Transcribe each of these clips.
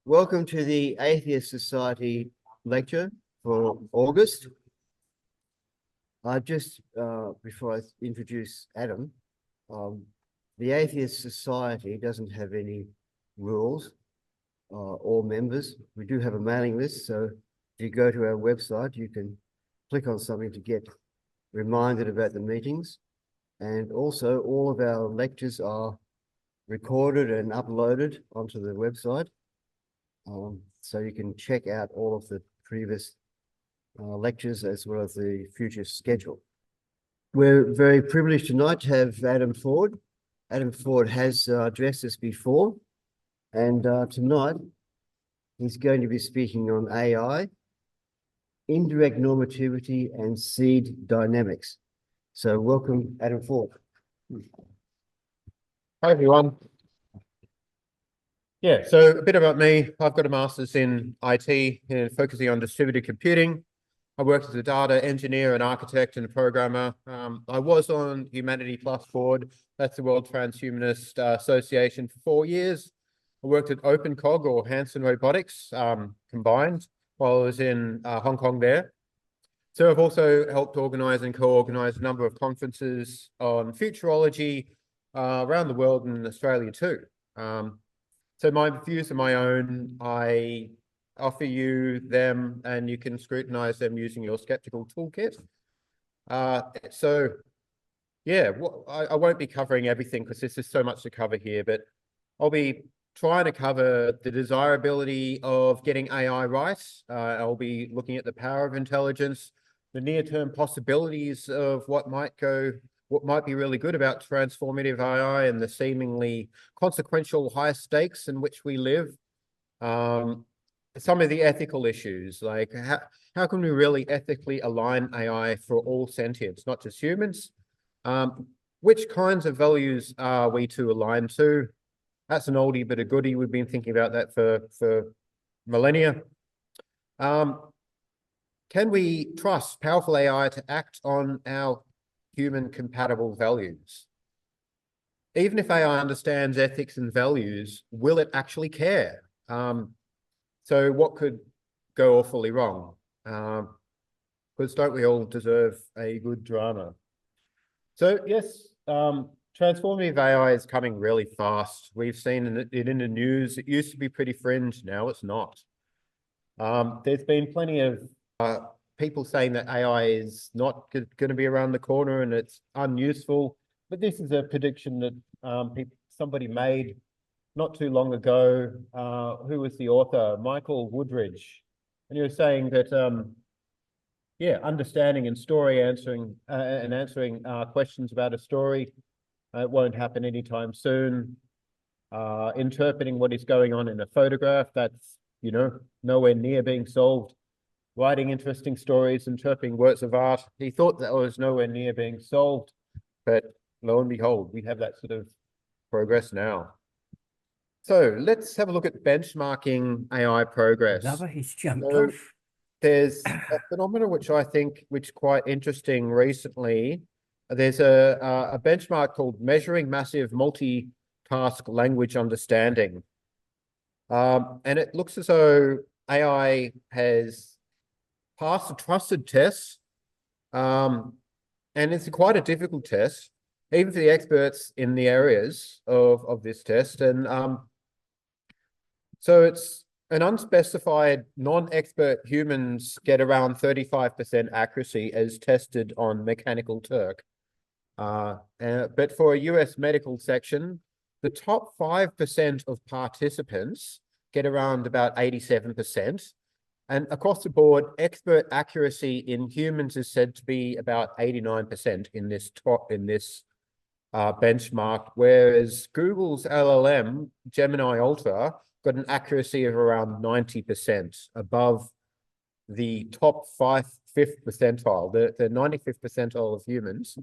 Welcome to the Atheist Society lecture for August. Before I introduce Adam, the Atheist Society doesn't have any rules or members. We do have a mailing list, so if you go to our website, you can click on something to get reminded about the meetings. And also, all of our lectures are recorded and uploaded onto the website. So you can check out all of the previous lectures as well as the future schedule. We're very privileged tonight to have Adam Ford. Adam Ford has addressed us before, and tonight he's going to be speaking on AI, indirect normativity, and seed dynamics. So welcome, Adam Ford. Hi, everyone. Yeah, so a bit about me. I've got a master's in IT and focusing on distributed computing. I worked as a data engineer, an architect, and a programmer. I was on Humanity Plus board. That's the World Transhumanist Association for 4 years. I worked at OpenCog or Hanson Robotics combined while I was in Hong Kong there. So I've also helped organize and co-organize a number of conferences on futurology around the world and in Australia too. So my views are my own. I offer you them and you can scrutinize them using your skeptical toolkit. I won't be covering everything because there's just so much to cover here, but I'll be trying to cover the desirability of getting AI right. I'll be looking at the power of intelligence, the near-term possibilities of what might be really good about transformative AI and the seemingly consequential high stakes in which we live. Some of the ethical issues, like how can we really ethically align AI for all sentience, not just humans? Which kinds of values are we to align to? That's an oldie but a goodie. We've been thinking about that for millennia. Can we trust powerful AI to act on our human compatible values? Even if AI understands ethics and values, will it actually care? So what could go awfully wrong? Because don't we all deserve a good drama? So yes, transformative AI is coming really fast. We've seen it in the news. It used to be pretty fringe, now it's not. There's been plenty of people saying that AI is not going to be around the corner and it's unuseful. But this is a prediction that somebody made not too long ago. Who was the author? Michael Woodridge. And he was saying that, understanding and answering questions about a story, it won't happen anytime soon. Interpreting what is going on in a photograph, that's, nowhere near being solved. Writing interesting stories, interpreting works of art. He thought that was nowhere near being solved, but lo and behold, we have that sort of progress now. So let's have a look at benchmarking AI progress. He's jumped off. There's a phenomenon which is quite interesting recently. There's a benchmark called Measuring Massive Multitask Language Understanding. And it looks as though AI has passed a trusted test, and it's quite a difficult test, even for the experts in the areas of this test. And so it's an unspecified, non-expert humans get around 35% accuracy as tested on Mechanical Turk. But for a US medical section, the top 5% of participants get around about 87%. And across the board, expert accuracy in humans is said to be about 89% in this benchmark, whereas Google's LLM, Gemini Ultra, got an accuracy of around 90% above the top fifth percentile, the 95th percentile of humans.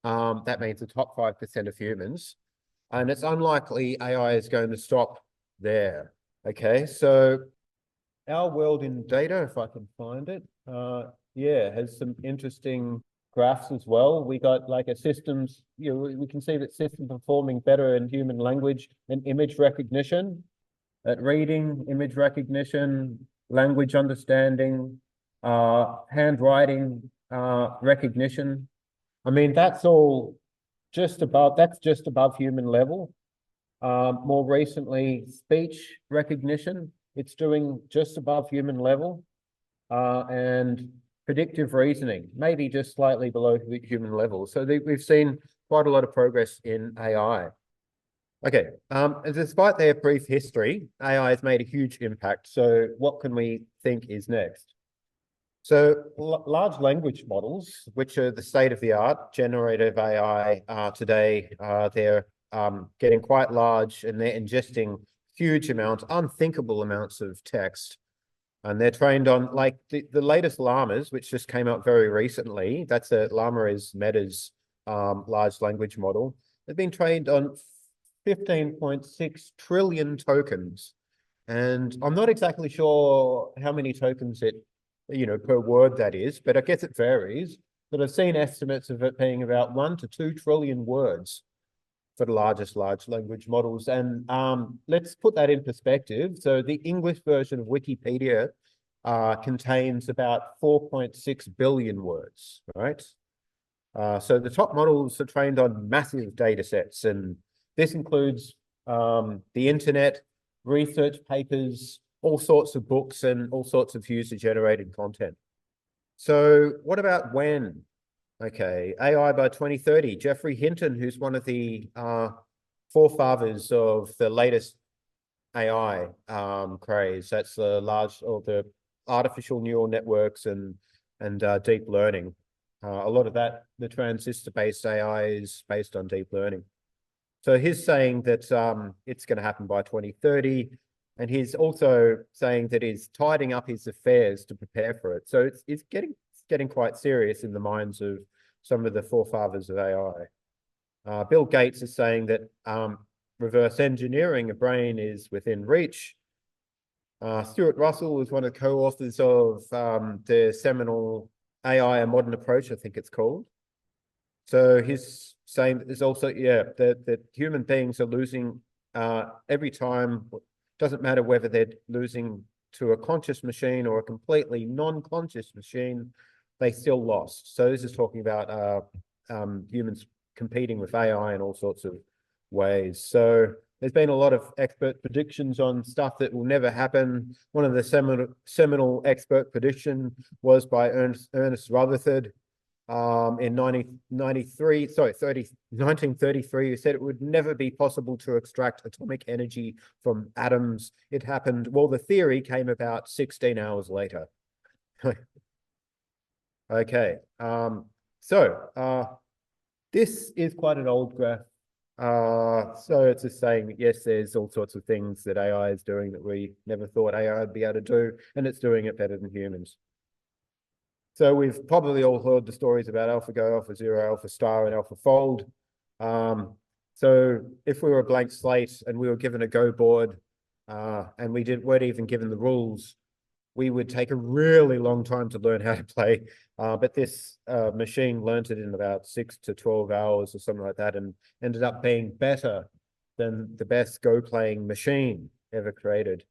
That means the top 5% of humans. And it's unlikely AI is going to stop there. Okay, so our world in data, if I can find it, has some interesting graphs as well. We got like a systems, we can see that systems performing better in human language and image recognition. at reading, image recognition, language understanding, handwriting recognition. I mean, that's just above human level. More recently, speech recognition, it's doing just above human level. And predictive reasoning, maybe just slightly below the human level. So we've seen quite a lot of progress in AI. Okay, and despite their brief history, AI has made a huge impact. So what can we think is next? So large language models, which are the state of the art, generative AI today, they're getting quite large and they're ingesting huge amounts, unthinkable amounts of text. And they're trained on like the latest llamas, which just came out very recently. Llama is Meta's large language model. They've been trained on 15.6 trillion tokens. And I'm not exactly sure how many tokens per word that is, but I guess it varies. But I've seen estimates of it being about 1 to 2 trillion words for the largest large language models. And let's put that in perspective. So the English version of Wikipedia contains about 4.6 billion words, right? So the top models are trained on massive data sets, and this includes the internet, research papers, all sorts of books, and all sorts of user-generated content. So what about when? Okay, AI by 2030. Geoffrey Hinton, who's one of the forefathers of the latest AI craze, that's the artificial neural networks and deep learning. A lot of that, the transistor-based AI is based on deep learning. So he's saying that it's going to happen by 2030, and he's also saying that he's tidying up his affairs to prepare for it. So it's getting quite serious in the minds of some of the forefathers of AI. Bill Gates is saying that reverse engineering a brain is within reach. Stuart Russell was one of the co-authors of the seminal AI, A Modern Approach, I think it's called. So he's saying that there's also, that human beings are losing every time. Doesn't matter whether they're losing to a conscious machine or a completely non-conscious machine, they still lost. So this is talking about humans competing with AI in all sorts of ways. So there's been a lot of expert predictions on stuff that will never happen. One of the seminal expert prediction was by Ernest Rutherford in 1933, who said it would never be possible to extract atomic energy from atoms. It happened, well, the theory came about 16 hours later. Okay, this is quite an old graph. So it's just saying that, yes, there's all sorts of things that AI is doing that we never thought AI would be able to do, and it's doing it better than humans. So we've probably all heard the stories about AlphaGo, AlphaZero, AlphaStar, and AlphaFold. So if we were a blank slate and we were given a Go board and we weren't even given the rules, we would take a really long time to learn how to play. But this machine learned it in about 6 to 12 hours or something like that, and ended up being better than the best Go playing machine ever created.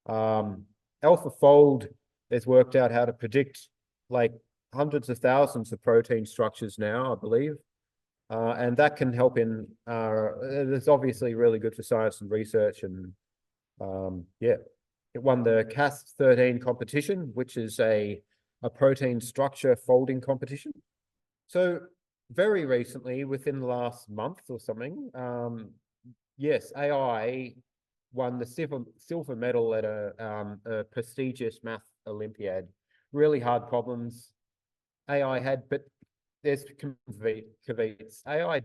AlphaFold has worked out how to predict like hundreds of thousands of protein structures now, I believe. And that can help in, it's obviously really good for science and research. And yeah, it won the Cas13 competition, which is a protein structure folding competition. So very recently, within the last month or something, yes, AI won the silver medal at a prestigious math Olympiad. Really hard problems AI had, but there's caveats. AI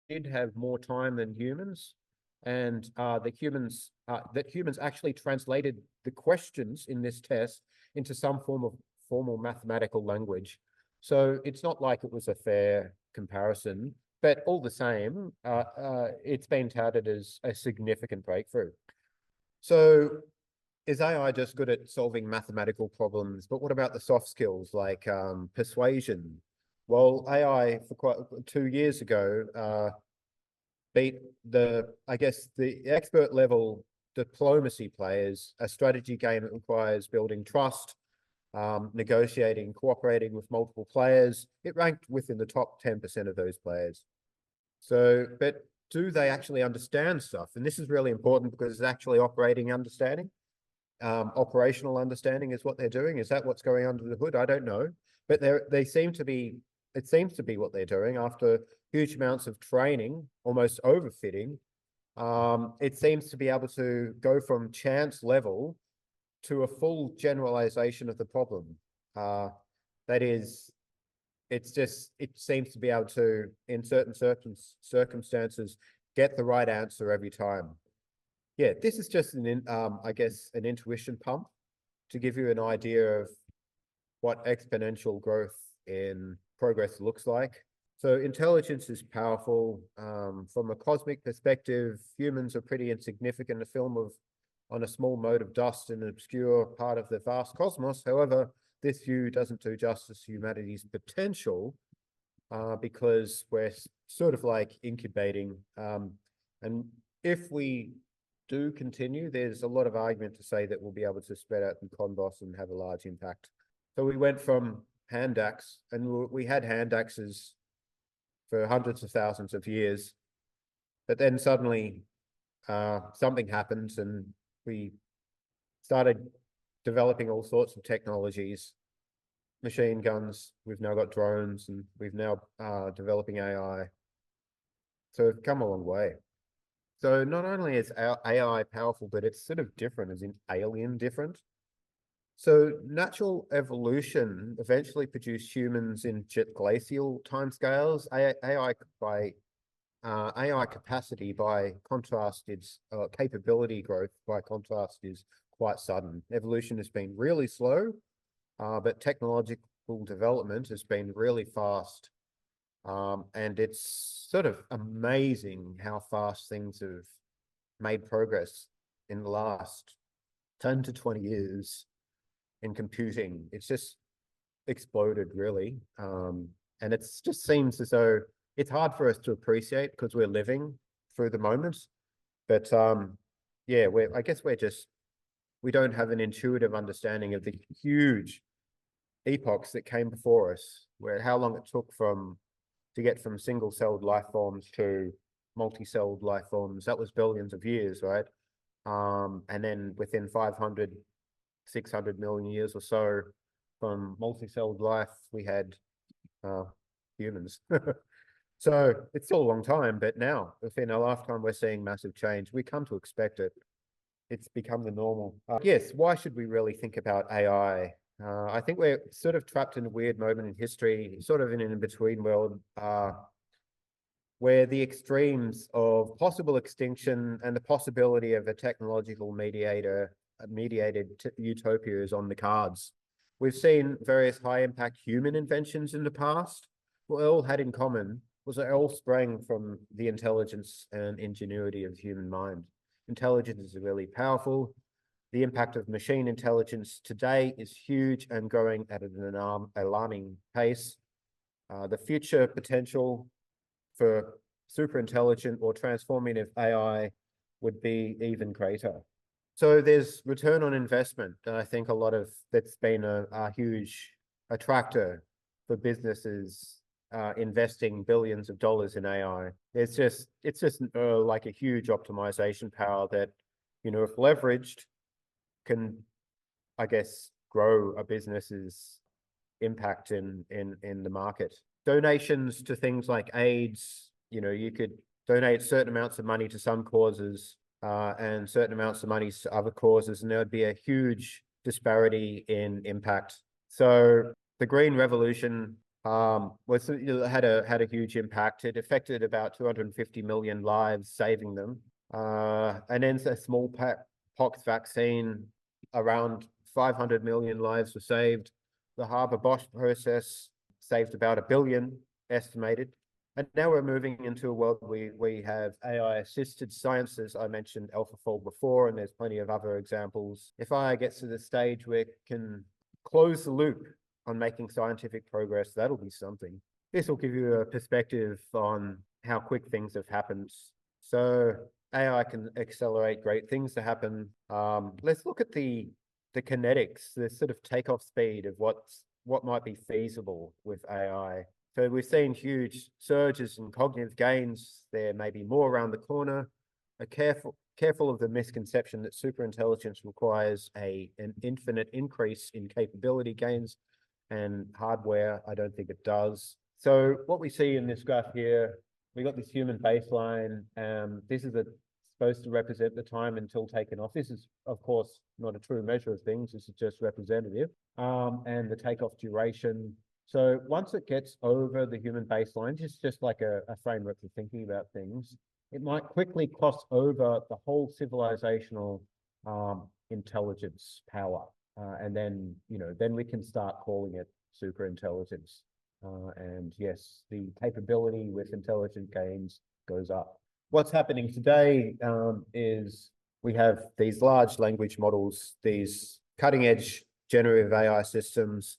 did have more time than humans, and that humans actually translated the questions in this test into some form of formal mathematical language. So it's not like it was a fair comparison, but all the same, it's been touted as a significant breakthrough. So is AI just good at solving mathematical problems? But what about the soft skills like persuasion? Well, AI for quite 2 years ago beat the expert level diplomacy players, a strategy game that requires building trust, negotiating, cooperating with multiple players. It ranked within the top 10% of those players. So, but do they actually understand stuff? And this is really important because it's actually operating understanding. Operational understanding is what they're doing. Is that what's going under the hood? I don't know. But they seem to be, it seems to be what they're doing after huge amounts of training, almost overfitting. It seems to be able to go from chance level to a full generalization of the problem. That is, it seems to be able to, in certain circumstances, get the right answer every time. Yeah, this is just I guess, an intuition pump to give you an idea of what exponential growth in progress looks like. So intelligence is powerful. From a cosmic perspective, humans are pretty insignificant, a film on a small mote of dust in an obscure part of the vast cosmos. However, this view doesn't do justice to humanity's potential because we're sort of like incubating. And if we do continue, there's a lot of argument to say that we'll be able to spread out in Convos and have a large impact. So we went from hand axe, and we had hand axes for hundreds of thousands of years, but then suddenly something happens and we started developing all sorts of technologies, machine guns, we've now got drones, and we've now developing AI. So we've come a long way. So not only is AI powerful, but it's sort of different, as in alien different. So natural evolution eventually produced humans in glacial timescales. AI capacity, by contrast, its capability growth, by contrast, is quite sudden. Evolution has been really slow, but technological development has been really fast. And it's sort of amazing how fast things have made progress in the last 10 to 20 years in computing. It's just exploded, really. And it just seems as though it's hard for us to appreciate because we're living through the moment. But yeah, I guess we don't have an intuitive understanding of the huge epochs that came before us, where how long it took to get from single-celled life forms to multi-celled life forms. That was billions of years, right? And then within 500, 600 million years or so from multi-celled life, we had humans. So it's still a long time, but now within our lifetime, we're seeing massive change. We come to expect it. It's become the normal. Yes, why should we really think about AI? I think we're sort of trapped in a weird moment in history, sort of in an in-between world, where the extremes of possible extinction and the possibility of a technological mediated utopia is on the cards. We've seen various high-impact human inventions in the past. What they all had in common was they all sprang from the intelligence and ingenuity of the human mind. Intelligence is really powerful. The impact of machine intelligence today is huge and growing at an alarming pace. The future potential for superintelligent or transformative AI would be even greater. So there's return on investment, and I think a lot of that's been a huge attractor for businesses investing billions of dollars in AI. It's just like a huge optimization power that, you know, if leveraged, can, I guess, grow a business's impact in the market. Donations to things like AIDS, you know, you could donate certain amounts of money to some causes and certain amounts of money to other causes, and there would be a huge disparity in impact. So the Green Revolution had a huge impact. It affected about 250 million lives, saving them. And then a smallpox vaccine, around 500 million lives were saved. The Haber-Bosch process saved about 1 billion estimated. And now we're moving into a world where we have AI-assisted sciences. I mentioned AlphaFold before, and there's plenty of other examples. If AI gets to the stage where it can close the loop on making scientific progress, that'll be something. This will give you a perspective on how quick things have happened. So AI can accelerate great things to happen. Let's look at the kinetics, the sort of takeoff speed of what might be feasible with AI. So we've seen huge surges in cognitive gains. There may be more around the corner. Careful of the misconception that superintelligence requires an infinite increase in capability gains, and hardware, I don't think it does. So what we see in this graph here, we got this human baseline. This is supposed to represent the time until taken off. This is, of course, not a true measure of things. This is just representative. And the takeoff duration. So once it gets over the human baseline, just like a framework for thinking about things, it might quickly cross over the whole civilizational intelligence power. And then, then we can start calling it superintelligence. And yes, the capability with intelligent gains goes up. What's happening today is we have these large language models, these cutting edge generative AI systems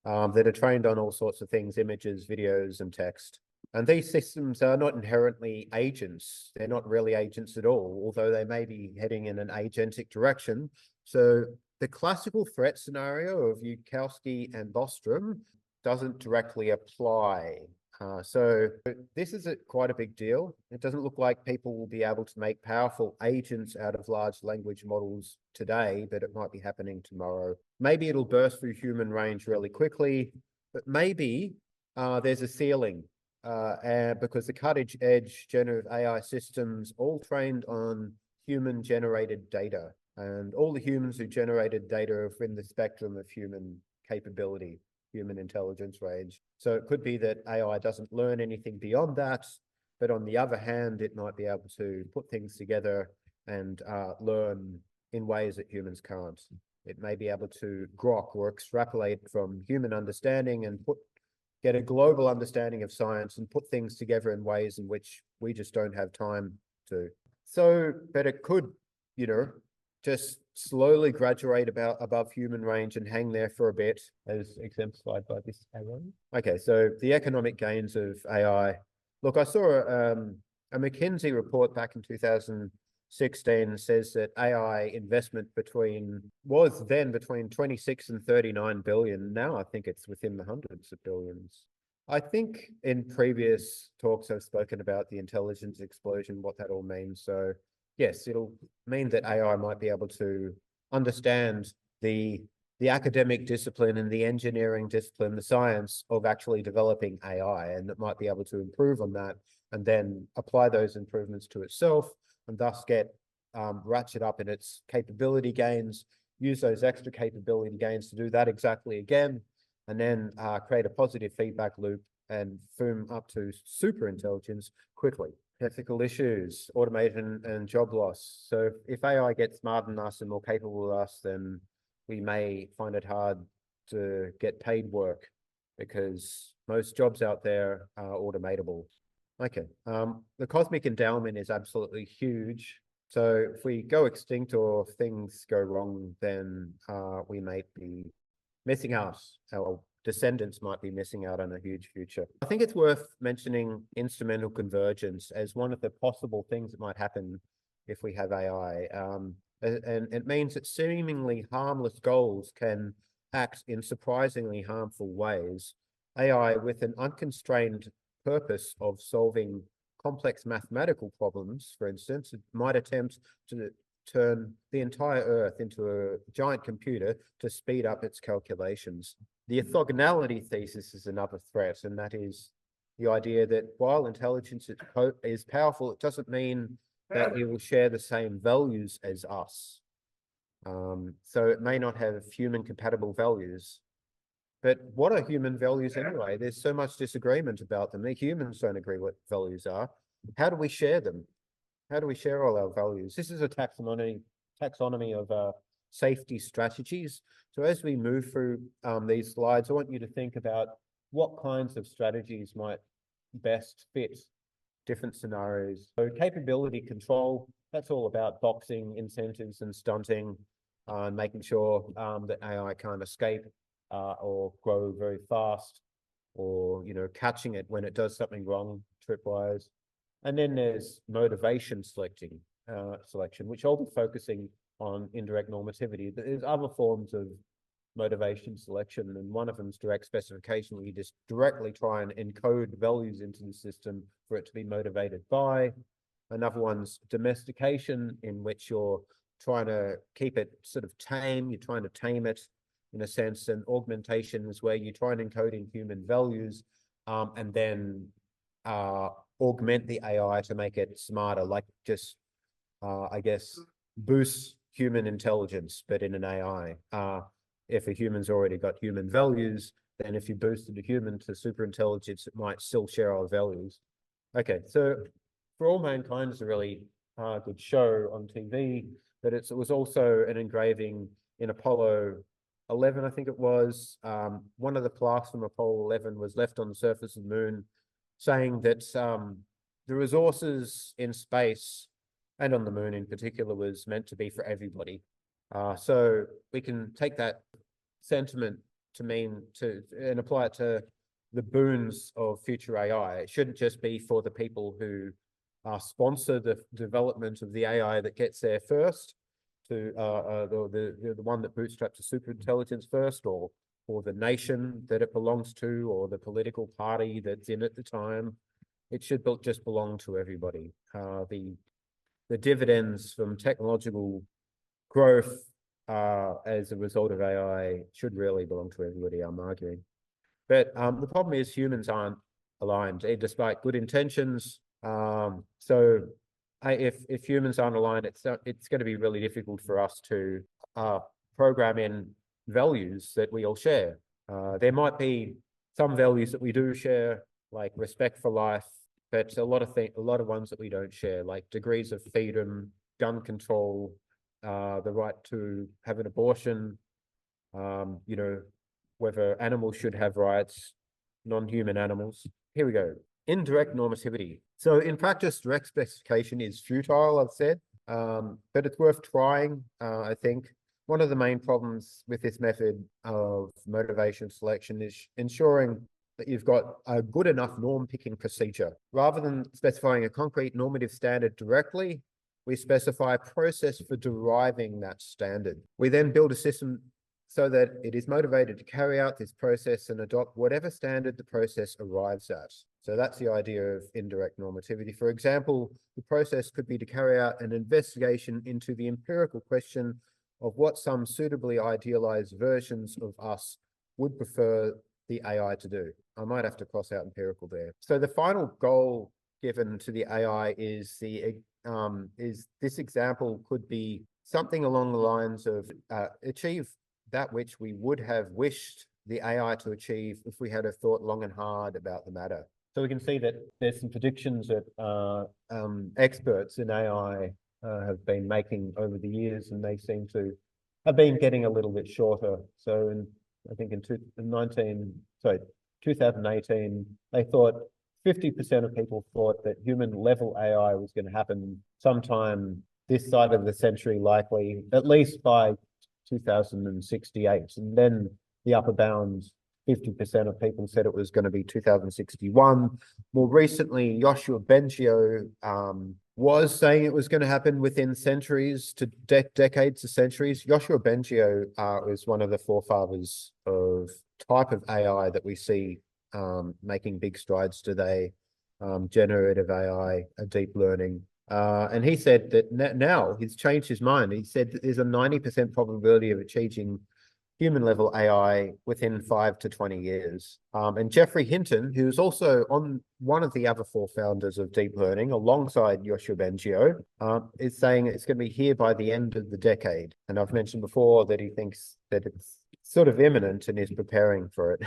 that are trained on all sorts of things, images, videos, and text. And these systems are not inherently agents. They're not really agents at all, although they may be heading in an agentic direction. So the classical threat scenario of Yudkowsky and Bostrom doesn't directly apply. So this is quite a big deal. It doesn't look like people will be able to make powerful agents out of large language models today, but it might be happening tomorrow. Maybe it'll burst through human range really quickly, but maybe there's a ceiling because the cutting edge generative AI systems all trained on human generated data, and all the humans who generated data are in the spectrum of human capability, human intelligence range. So it could be that AI doesn't learn anything beyond that, but on the other hand, it might be able to put things together and learn in ways that humans can't. It may be able to grok or extrapolate from human understanding and get a global understanding of science and put things together in ways in which we just don't have time to. So, but it could, just slowly graduate above human range and hang there for a bit, as exemplified by this arrow. Okay, so the economic gains of AI. Look, I saw a McKinsey report back in 2016 says that AI investment was then between 26 and 39 billion. Now I think it's within the hundreds of billions. I think in previous talks I've spoken about the intelligence explosion, what that all means. So yes, it'll mean that AI might be able to understand the academic discipline and the engineering discipline, the science of actually developing AI, and it might be able to improve on that and then apply those improvements to itself and thus get ratchet up in its capability gains, use those extra capability gains to do that exactly again, and then create a positive feedback loop and boom up to super intelligence quickly. Ethical issues, automation and job loss. So if AI gets smarter than us and more capable than us, then we may find it hard to get paid work because most jobs out there are automatable. Okay, the cosmic endowment is absolutely huge. So if we go extinct or things go wrong, then we may be missing out. Our descendants might be missing out on a huge future. I think it's worth mentioning instrumental convergence as one of the possible things that might happen if we have AI. And it means that seemingly harmless goals can act in surprisingly harmful ways. AI with an unconstrained purpose of solving complex mathematical problems, for instance, it might attempt to turn the entire Earth into a giant computer to speed up its calculations. The orthogonality thesis is another threat, and that is the idea that while intelligence is powerful, it doesn't mean that it will share the same values as us. So it may not have human compatible values. But what are human values anyway? There's so much disagreement about them. The humans don't agree what values are. How do we share them? How do we share all our values? This is a taxonomy of safety strategies. So as we move through these slides, I want you to think about what kinds of strategies might best fit different scenarios. So capability control, that's all about boxing, incentives and stunting, and making sure that AI can't escape or grow very fast, or catching it when it does something wrong, tripwires. And then there's motivation selection, which I'll be focusing on indirect normativity. There's other forms of motivation selection, and one of them is direct specification, where you just directly try and encode values into the system for it to be motivated by. Another one's domestication, in which you're trying to keep it sort of tame, you're trying to tame it in a sense, and augmentation is where you try and encode in human values, and then augment the AI to make it smarter, like just, I guess, boost human intelligence, but in an AI. If a human's already got human values, then if you boosted a human to superintelligence, it might still share our values. Okay, so For All Mankind is a really good show on TV, but it was also an engraving in Apollo 11, I think it was. One of the plaques from Apollo 11 was left on the surface of the moon, saying that the resources in space and on the moon in particular was meant to be for everybody. So we can take that sentiment to mean and apply it to the boons of future AI. It shouldn't just be for the people who sponsor the development of the AI that gets there first, to the one that bootstraps the superintelligence first, or the nation that it belongs to, or the political party that's in at the time. It should just belong to everybody. The dividends from technological growth as a result of AI should really belong to everybody, I'm arguing. But the problem is humans aren't aligned, despite good intentions. So if humans aren't aligned, it's going to be really difficult for us to program in values that we all share. There might be some values that we do share, like respect for life, but a lot of ones that we don't share, like degrees of freedom, gun control, the right to have an abortion, whether animals should have rights, non-human animals. Here we go. Indirect normativity. So in practice, direct specification is futile, I've said, but it's worth trying, I think. One of the main problems with this method of motivation selection is ensuring that you've got a good enough norm picking procedure. Rather than specifying a concrete normative standard directly, we specify a process for deriving that standard. We then build a system so that it is motivated to carry out this process and adopt whatever standard the process arrives at. So that's the idea of indirect normativity. For example, the process could be to carry out an investigation into the empirical question of what some suitably idealized versions of us would prefer the AI to do. I might have to cross out empirical there. So the final goal given to the AI is this example could be something along the lines of achieve that which we would have wished the AI to achieve if we had thought long and hard about the matter. So we can see that there's some predictions that experts in AI have been making over the years, and they seem to have been getting a little bit shorter. So I think in 2018, they thought 50% of people thought that human level AI was going to happen sometime this side of the century, likely, at least by 2068. And then the upper bound, 50% of people said it was going to be 2061. More recently, Yoshua Bengio was saying it was going to happen within centuries to decades to centuries. Yoshua Bengio is one of the forefathers of type of AI that we see making big strides today, generative AI, deep learning. And he said that now he's changed his mind. He said that there's a 90% probability of achieving human level AI within 5 to 20 years. And Geoffrey Hinton, who's also one of the other four founders of deep learning alongside Yoshua Bengio, is saying it's going to be here by the end of the decade. And I've mentioned before that he thinks that it's sort of imminent and is preparing for it.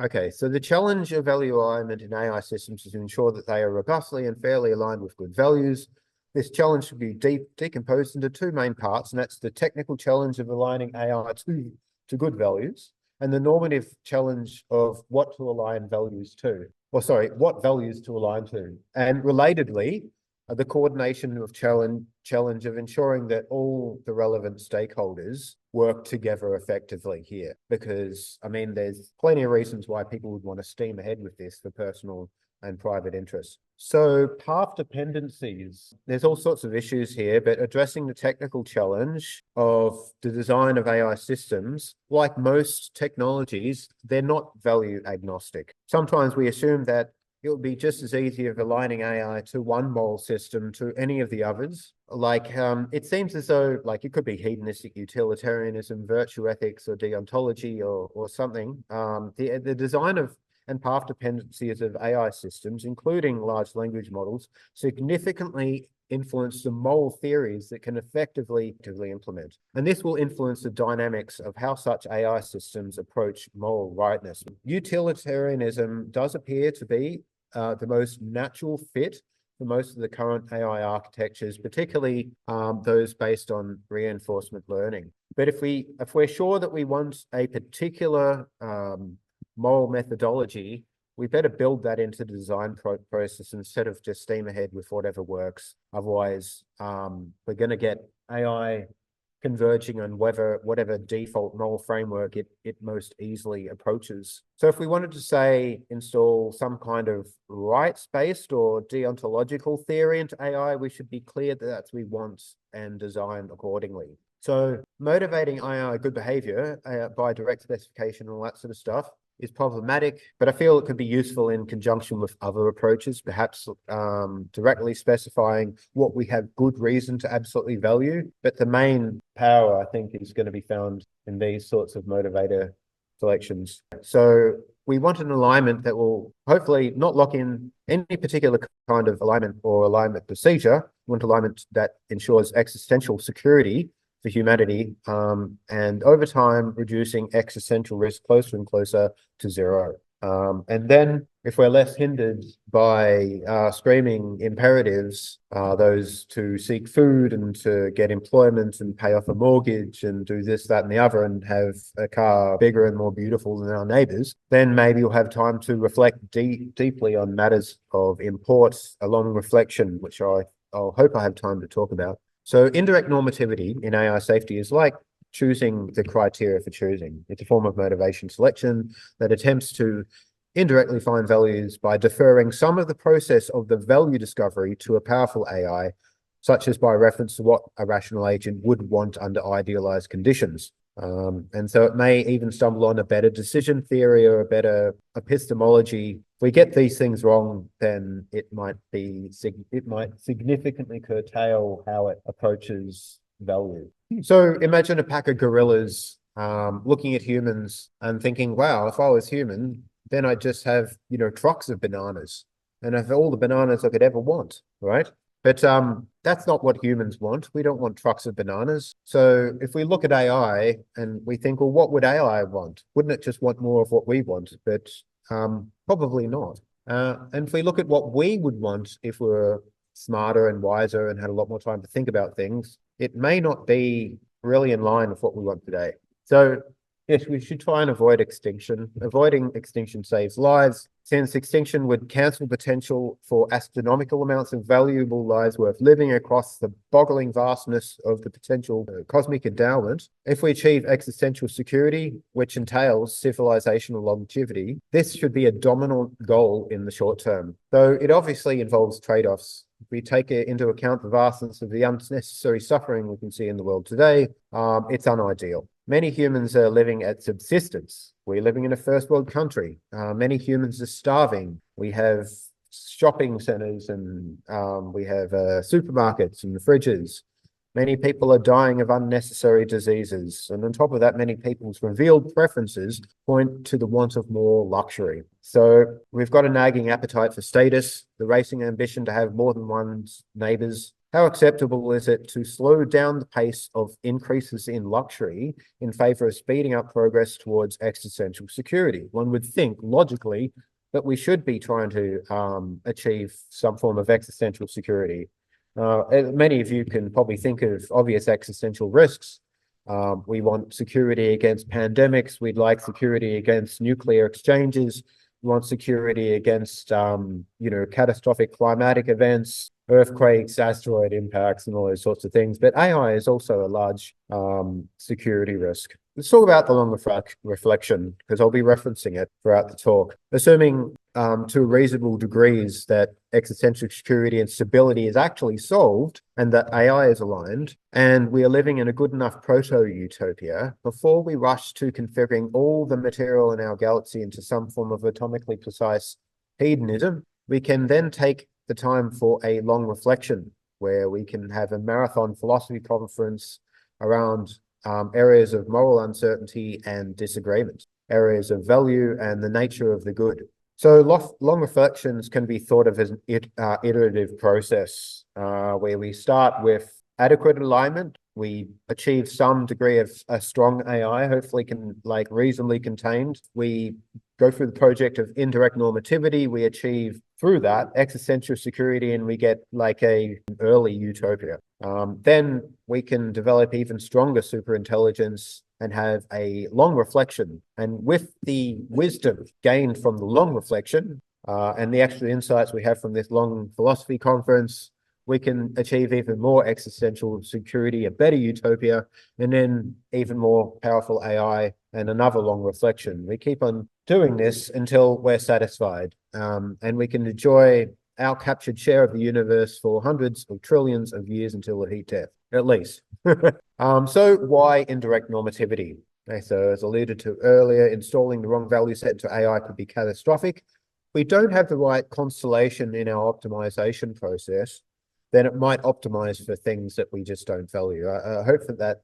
Okay, so the challenge of value alignment in AI systems is to ensure that they are robustly and fairly aligned with good values. This challenge should be decomposed into two main parts, and that's the technical challenge of aligning AI to good values, and the normative challenge of what to align values to, what values to align to. And relatedly, the coordination of challenge of ensuring that all the relevant stakeholders work together effectively here. Because, I mean, there's plenty of reasons why people would want to steam ahead with this for personal and private interests. So path dependencies, there's all sorts of issues here, but addressing the technical challenge of the design of AI systems, like most technologies, they're not value agnostic. Sometimes we assume that it would be just as easy of aligning AI to one moral system to any of the others. Like, it seems as though, like, it could be hedonistic utilitarianism, virtue ethics, or deontology, or something. The design of and path dependencies of AI systems, including large language models, significantly influence the moral theories that can effectively implement. And this will influence the dynamics of how such AI systems approach moral rightness. Utilitarianism does appear to be the most natural fit for most of the current AI architectures, particularly those based on reinforcement learning. But if we're sure that we want a particular moral methodology, we better build that into the design process instead of just steam ahead with whatever works. Otherwise, we're going to get AI converging on whatever default moral framework it most easily approaches. So if we wanted to, say, install some kind of rights-based or deontological theory into AI, we should be clear that that's what we want and design accordingly. So motivating AI good behavior by direct specification and all that sort of stuff is problematic, but I feel it could be useful in conjunction with other approaches, perhaps directly specifying what we have good reason to absolutely value. But the main power, I think, is going to be found in these sorts of motivator selections. So we want an alignment that will hopefully not lock in any particular kind of alignment or alignment procedure. We want alignment that ensures existential security for humanity, and over time reducing existential risk closer and closer to zero. And then if we're less hindered by screaming imperatives, those to seek food and to get employment and pay off a mortgage and do this, that, and the other, and have a car bigger and more beautiful than our neighbors, then maybe we'll have time to reflect deeply on matters of import, a long reflection, which I'll hope I have time to talk about. So indirect normativity in AI safety is like choosing the criteria for choosing. It's a form of motivation selection that attempts to indirectly find values by deferring some of the process of the value discovery to a powerful AI, such as by reference to what a rational agent would want under idealized conditions. And so it may even stumble on a better decision theory or a better epistemology. If we get these things wrong, then it might significantly curtail how it approaches value. So imagine a pack of gorillas looking at humans and thinking, wow, if I was human, then I'd just have, trucks of bananas and have all the bananas I could ever want, right? But that's not what humans want. We don't want trucks of bananas. So if we look at AI and we think, well, what would AI want? Wouldn't it just want more of what we want? But probably not. And if we look at what we would want if we were smarter and wiser and had a lot more time to think about things, it may not be really in line with what we want today. So yes, we should try and avoid extinction. Avoiding extinction saves lives, since extinction would cancel potential for astronomical amounts of valuable lives worth living across the boggling vastness of the potential cosmic endowment. If we achieve existential security, which entails civilizational longevity, this should be a dominant goal in the short term, though it obviously involves trade-offs. If we take into account the vastness of the unnecessary suffering we can see in the world today, it's unideal. Many humans are living at subsistence. We're living in a first world country. Many humans are starving. We have shopping centers and we have supermarkets and fridges. Many people are dying of unnecessary diseases. And on top of that, many people's revealed preferences point to the want of more luxury. So we've got a nagging appetite for status, the racing ambition to have more than one's neighbors. How acceptable is it to slow down the pace of increases in luxury in favor of speeding up progress towards existential security? One would think logically that we should be trying to achieve some form of existential security. Many of you can probably think of obvious existential risks. We want security against pandemics. We'd like security against nuclear exchanges. We want security against, catastrophic climatic events. earthquakes, asteroid impacts, and all those sorts of things. But AI is also a large security risk. Let's talk about the long reflection, because I'll be referencing it throughout the talk. Assuming to reasonable degrees that existential security and stability is actually solved and that AI is aligned, and we are living in a good enough proto-utopia, before we rush to configuring all the material in our galaxy into some form of atomically precise hedonism, we can then take the time for a long reflection where we can have a marathon philosophy conference around areas of moral uncertainty and disagreement, areas of value and the nature of the good. So long reflections can be thought of as an iterative process where we start with adequate alignment. We achieve some degree of a strong AI, hopefully reasonably contained. We go through the project of indirect normativity. We achieve through that existential security, and we get like an early utopia. Then we can develop even stronger superintelligence and have a long reflection. And with the wisdom gained from the long reflection and the extra insights we have from this long philosophy conference, we can achieve even more existential security, a better utopia, and then even more powerful AI and another long reflection. We keep on doing this until we're satisfied, and we can enjoy our captured share of the universe for hundreds of trillions of years until the heat death, at least. So why indirect normativity? Okay, so as alluded to earlier, installing the wrong value set into AI could be catastrophic. We don't have the right constellation in our optimization process, then it might optimize for things that we just don't value.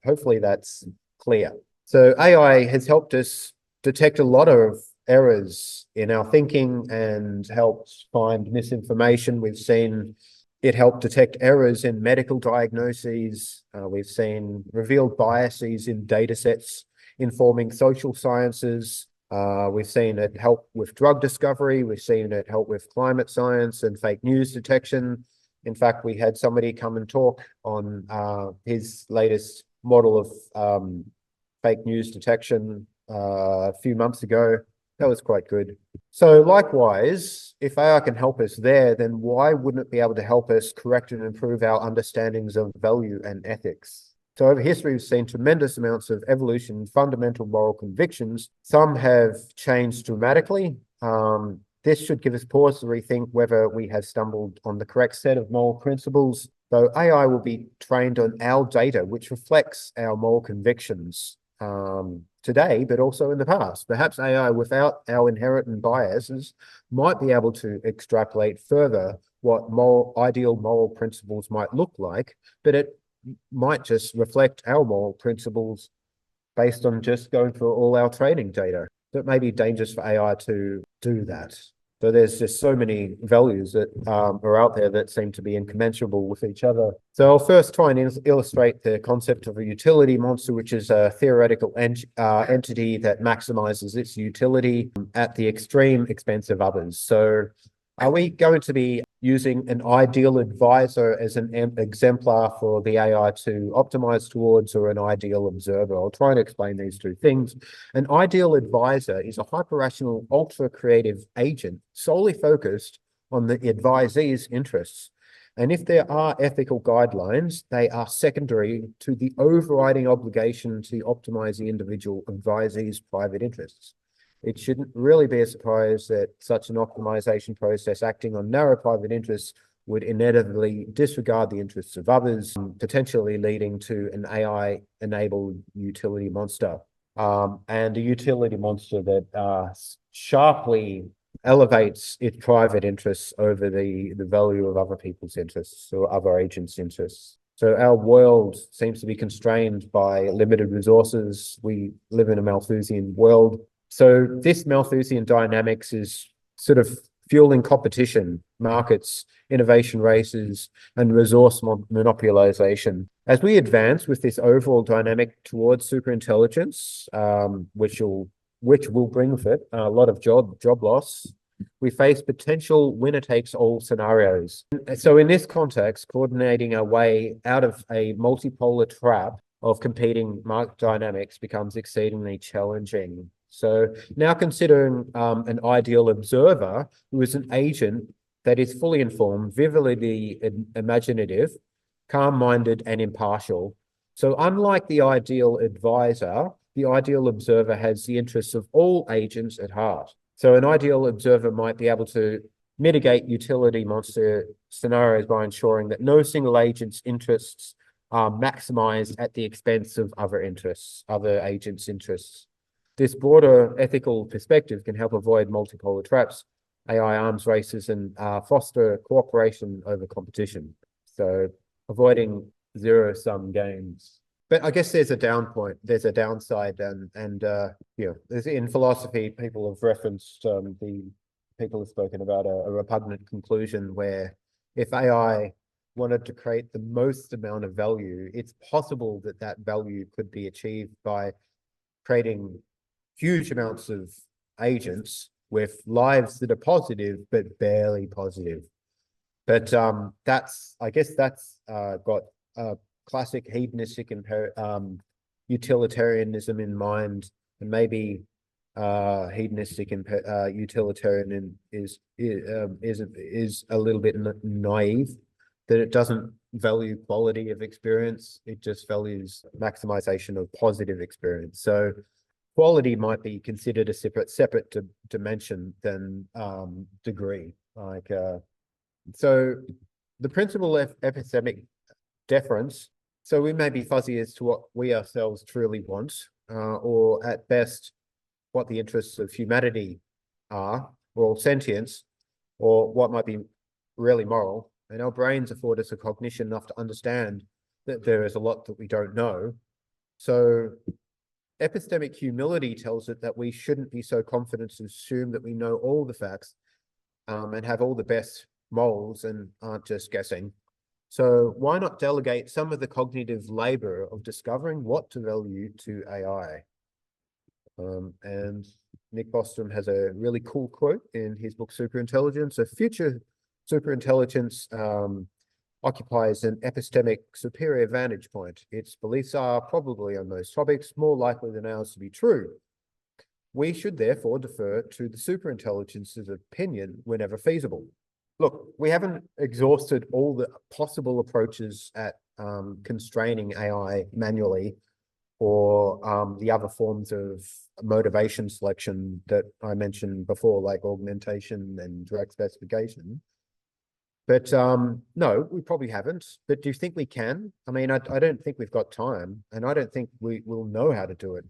Hopefully that's clear. So AI has helped us detect a lot of errors in our thinking and helped find misinformation. We've seen it help detect errors in medical diagnoses. We've seen revealed biases in data sets informing social sciences. We've seen it help with drug discovery. We've seen it help with climate science and fake news detection. In fact, we had somebody come and talk on his latest model of fake news detection a few months ago. That was quite good. So likewise, if AI can help us there, then why wouldn't it be able to help us correct and improve our understandings of value and ethics? So over history, we've seen tremendous amounts of evolution in fundamental moral convictions. Some have changed dramatically. This should give us pause to rethink whether we have stumbled on the correct set of moral principles. So AI will be trained on our data, which reflects our moral convictions today, but also in the past. Perhaps AI, without our inherent biases, might be able to extrapolate further what ideal moral principles might look like, but it might just reflect our moral principles based on just going through all our training data. So it may be dangerous for AI to do that. So there's just so many values that are out there that seem to be incommensurable with each other. So I'll first try and illustrate the concept of a utility monster, which is a theoretical entity that maximizes its utility at the extreme expense of others. So are we going to be using an ideal advisor as an exemplar for the AI to optimize towards, or an ideal observer? I'll try and explain these two things. An ideal advisor is a hyper-rational, ultra-creative agent solely focused on the advisee's interests. And if there are ethical guidelines, they are secondary to the overriding obligation to optimize the individual advisee's private interests. It shouldn't really be a surprise that such an optimization process acting on narrow private interests would inevitably disregard the interests of others, potentially leading to an AI-enabled utility monster. And a utility monster that sharply elevates its private interests over the value of other people's interests or other agents' interests. So our world seems to be constrained by limited resources. We live in a Malthusian world. So this Malthusian dynamics is sort of fueling competition, markets, innovation races, and resource monopolization. As we advance with this overall dynamic towards superintelligence, which will bring with it a lot of job loss, we face potential winner-takes-all scenarios. So in this context, coordinating our way out of a multipolar trap of competing market dynamics becomes exceedingly challenging. So now considering an ideal observer who is an agent that is fully informed, vividly imaginative, calm-minded, and impartial. So unlike the ideal advisor, the ideal observer has the interests of all agents at heart. So an ideal observer might be able to mitigate utility monster scenarios by ensuring that no single agent's interests are maximized at the expense of other agents' interests. This broader ethical perspective can help avoid multipolar traps, AI arms races, and foster cooperation over competition. So avoiding zero-sum games. But I guess there's a downside, and there's, in philosophy, people have referenced people have spoken about a repugnant conclusion where if AI wanted to create the most amount of value, it's possible that that value could be achieved by creating huge amounts of agents with lives that are positive but barely positive. But I guess that's got classic hedonistic utilitarianism in mind, and maybe hedonistic utilitarian is a little bit naive, that it doesn't value quality of experience, it just values maximization of positive experience. So quality might be considered a separate dimension than degree. So the principle of epistemic deference. So we may be fuzzy as to what we ourselves truly want, or at best, what the interests of humanity are, or sentience, or what might be really moral. And our brains afford us a cognition enough to understand that there is a lot that we don't know. So epistemic humility tells it that we shouldn't be so confident to assume that we know all the facts and have all the best morals and aren't just guessing. So why not delegate some of the cognitive labor of discovering what to value to AI? And Nick Bostrom has a really cool quote in his book, Superintelligence. A future superintelligence occupies an epistemic superior vantage point. Its beliefs are probably on most topics more likely than ours to be true. We should therefore defer to the superintelligence's opinion whenever feasible. Look, we haven't exhausted all the possible approaches at constraining AI manually, or the other forms of motivation selection that I mentioned before, like augmentation and direct specification. But no, we probably haven't. But do you think we can? I mean, I don't think we've got time, and I don't think we will know how to do it.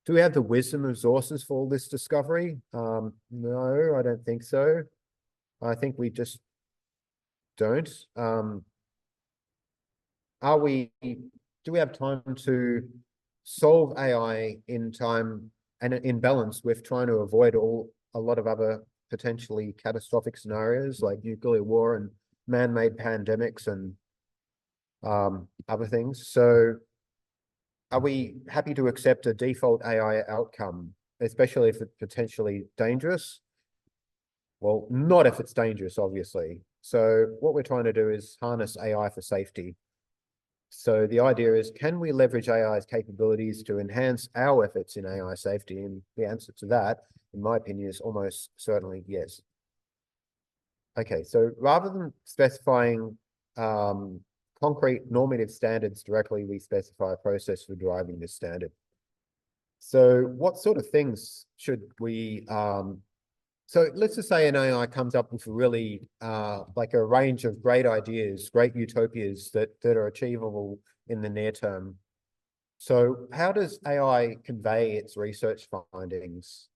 Do we have the wisdom and resources for all this discovery? No, I don't think so. I think we just don't. Do we have time to solve AI in time and in balance with trying to avoid a lot of other potentially catastrophic scenarios like nuclear war and man-made pandemics and other things? So are we happy to accept a default AI outcome, especially if it's potentially dangerous? Well, not if it's dangerous, obviously. So what we're trying to do is harness AI for safety. So the idea is, can we leverage AI's capabilities to enhance our efforts in AI safety? And the answer to that, in my opinion, is almost certainly yes. Okay, so rather than specifying concrete normative standards directly, we specify a process for deriving this standard. So what sort of things should we so let's just say an AI comes up with really like a range of great ideas, great utopias that are achievable in the near term. So how does AI convey its research findings?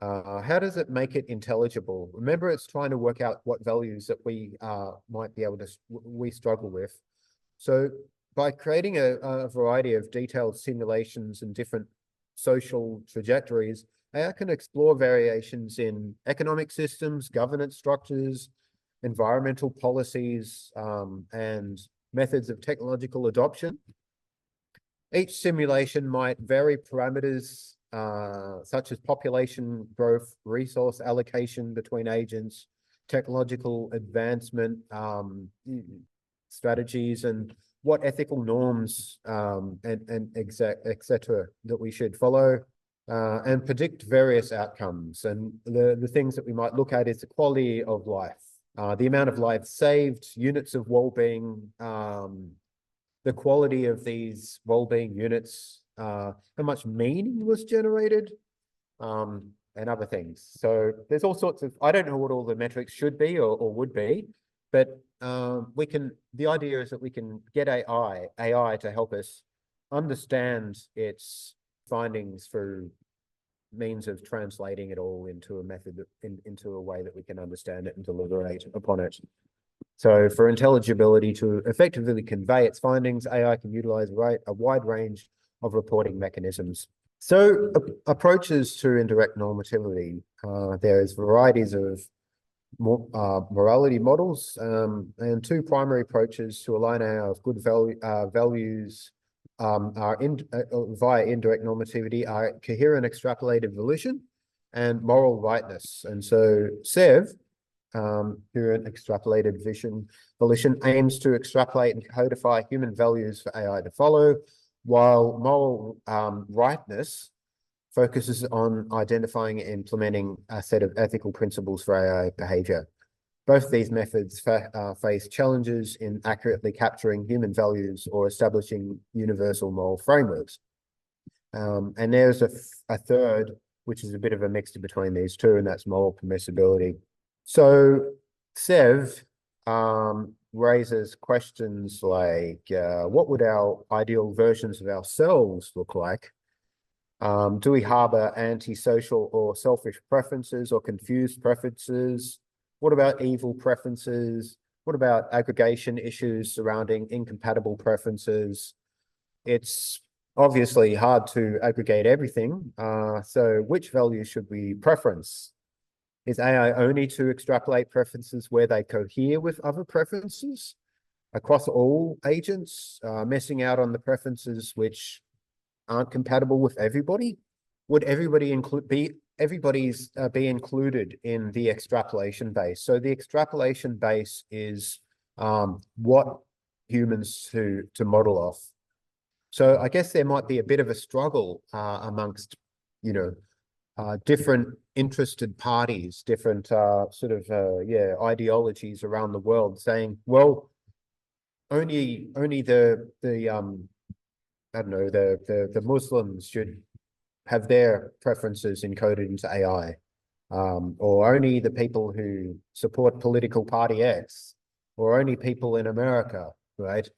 How does it make it intelligible? Remember, it's trying to work out what values that we might be able to, we struggle with. So by creating a variety of detailed simulations and different social trajectories, AI can explore variations in economic systems, governance structures, environmental policies, and methods of technological adoption. Each simulation might vary parameters such as population growth, resource allocation between agents, technological advancement strategies, and what ethical norms and et cetera that we should follow. And predict various outcomes. And the things that we might look at is the quality of life, the amount of lives saved, units of well-being, the quality of these well-being units, how much meaning was generated, and other things. So there's all sorts of, I don't know what all the metrics should be or would be, but the idea is that we can get AI to help us understand its findings through means of translating it all into a method, into a way that we can understand it and deliberate upon it. So for intelligibility to effectively convey its findings, AI can utilize a wide range of reporting mechanisms. So approaches to indirect normativity, there's varieties of morality models, and two primary approaches to align our good values via indirect normativity are coherent extrapolated volition and moral rightness. And so SEV, coherent extrapolated volition, aims to extrapolate and codify human values for AI to follow, while moral rightness focuses on identifying and implementing a set of ethical principles for AI behavior. Both these methods face challenges in accurately capturing human values or establishing universal moral frameworks. And there's a third, which is a bit of a mixture between these two, and that's moral permissibility. So SEV raises questions like, what would our ideal versions of ourselves look like? Do we harbor antisocial or selfish preferences or confused preferences? What about evil preferences? What about aggregation issues surrounding incompatible preferences? It's obviously hard to aggregate everything. So which values should we preference? Is AI only to extrapolate preferences where they cohere with other preferences across all agents, missing out on the preferences which aren't compatible with everybody? Would everybody be included in the extrapolation base? So the extrapolation base is what humans to model off. So I guess there might be a bit of a struggle amongst, different interested parties, different ideologies around the world, saying, well, only the I don't know, the Muslims should have their preferences encoded into AI, or only the people who support political party X, or only people in America, right?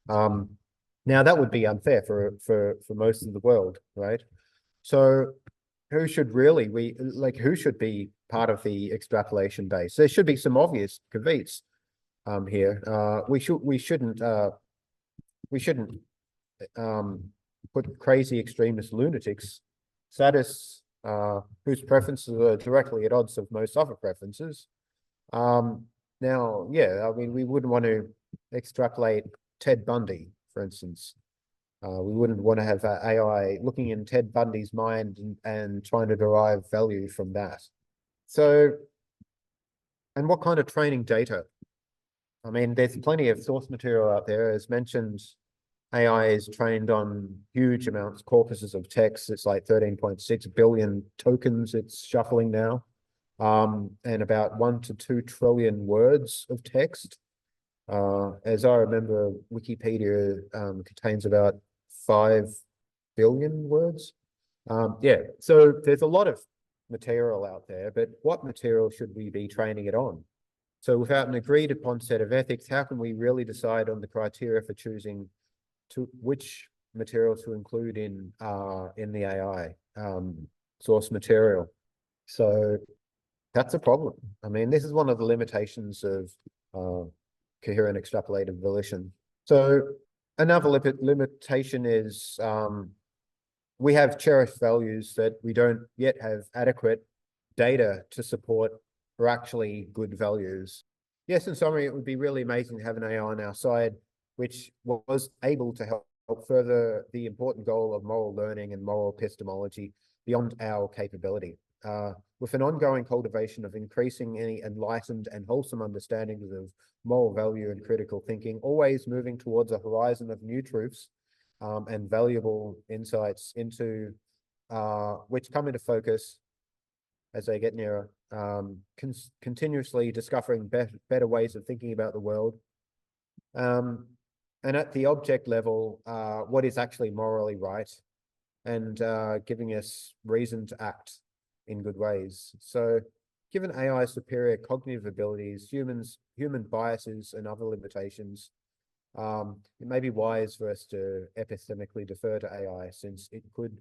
Now that would be unfair for most of the world, right? So who should who should be part of the extrapolation base? There should be some obvious caveats here. We shouldn't put crazy extremist lunatics, sadists, whose preferences are directly at odds of most other preferences. Now, yeah, I mean, we wouldn't want to extrapolate Ted Bundy, for instance. We wouldn't want to have AI looking in Ted Bundy's mind and trying to derive value from that. So, and what kind of training data? I mean, there's plenty of source material out there. As mentioned, AI is trained on huge amounts, corpuses of text. It's like 13.6 billion tokens it's shuffling now, and about 1 to 2 trillion words of text. As I remember, Wikipedia contains about 5 billion words. Yeah, so there's a lot of material out there, but what material should we be training it on? So without an agreed upon set of ethics, how can we really decide on the criteria for choosing which material to include in the AI source material? So that's a problem. I mean, this is one of the limitations of coherent extrapolated volition. So another limitation is we have cherished values that we don't yet have adequate data to support are actually good values. Yes, in summary, it would be really amazing to have an AI on our side which was able to help further the important goal of moral learning and moral epistemology beyond our capability. With an ongoing cultivation of increasingly enlightened and wholesome understandings of moral value and critical thinking, always moving towards a horizon of new truths and valuable insights into which come into focus as they get nearer, continuously discovering better ways of thinking about the world. And at the object level, what is actually morally right, and giving us reason to act in good ways. So given AI's superior cognitive abilities, human biases and other limitations, it may be wise for us to epistemically defer to AI, since it could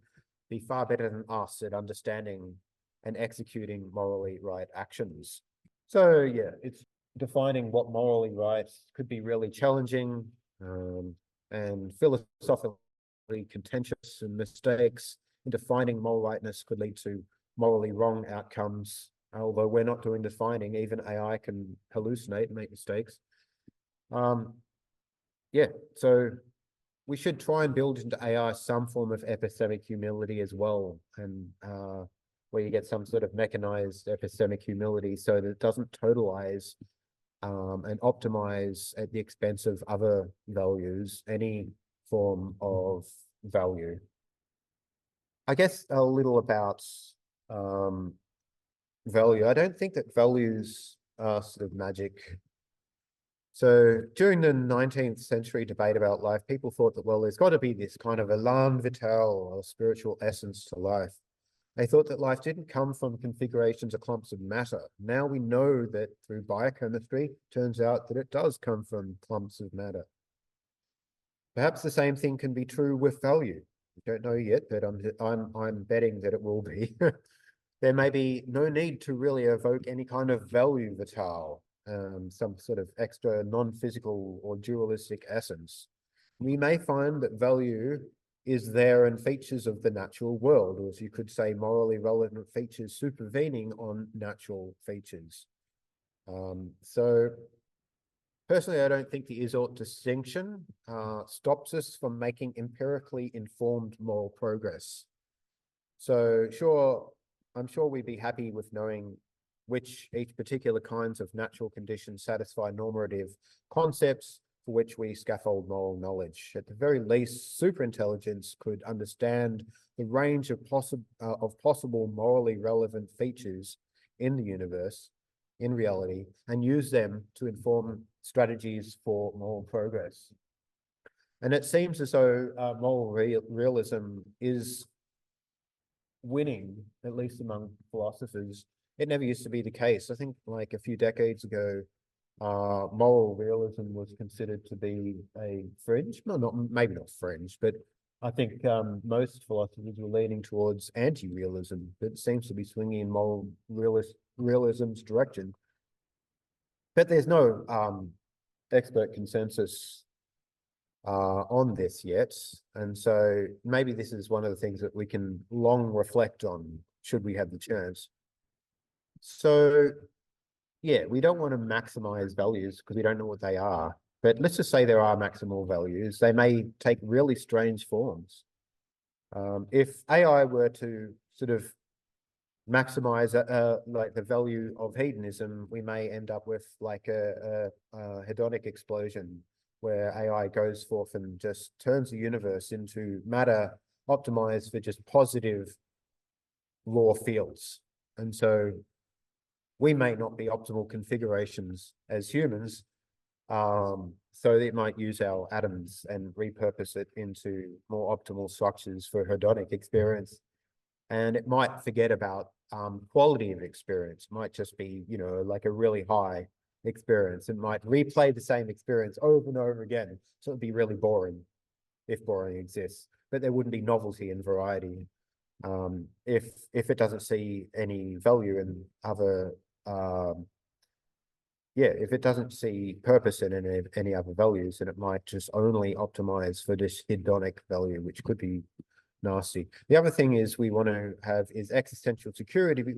be far better than us at understanding and executing morally right actions. So yeah, it's defining what morally right could be really challenging, and philosophically contentious, and mistakes in defining moral rightness could lead to morally wrong outcomes. Although we're not doing defining, even AI can hallucinate and make mistakes. Yeah, so we should try and build into AI some form of epistemic humility as well, and where you get some sort of mechanized epistemic humility so that it doesn't totalize and optimize at the expense of other values, any form of value. I guess a little about value. I don't think that values are sort of magic. So during the 19th century debate about life, people thought that, well, there's got to be this kind of elan vital or spiritual essence to life. They thought that life didn't come from configurations of clumps of matter. Now we know that through biochemistry, turns out that it does come from clumps of matter. Perhaps the same thing can be true with value. We don't know yet, but I'm betting that it will be. There may be no need to really evoke any kind of value vital, some sort of extra non-physical or dualistic essence. We may find that value is there in features of the natural world, or as you could say, morally relevant features supervening on natural features. So personally, I don't think the is-ought distinction stops us from making empirically informed moral progress. So I'm sure we'd be happy with knowing which each particular kinds of natural conditions satisfy normative concepts for which we scaffold moral knowledge. At the very least, superintelligence could understand the range of possible morally relevant features in the universe, in reality, and use them to inform strategies for moral progress. And it seems as though moral realism is winning, at least among philosophers. It never used to be the case. I think like a few decades ago, moral realism was considered to be a fringe. No, not maybe not fringe, but I think most philosophers were leaning towards anti-realism. It seems to be swinging in moral realism's direction. But there's no expert consensus on this yet. And so maybe this is one of the things that we can long reflect on, should we have the chance. So yeah, we don't want to maximize values because we don't know what they are. But let's just say there are maximal values. They may take really strange forms. If AI were to sort of maximize like the value of hedonism, we may end up with like a hedonic explosion where AI goes forth and just turns the universe into matter optimized for just positive law fields. And so we may not be optimal configurations as humans, so it might use our atoms and repurpose it into more optimal structures for hedonic experience. And it might forget about quality of experience. It might just be, you know, like a really high experience. It might replay the same experience over and over again. So it'd be really boring, if boring exists, but there wouldn't be novelty and variety. If it doesn't see any value in other, if it doesn't see purpose in any other values, then it might just only optimize for this hedonic value, which could be nasty. The other thing is we want to have is existential security. We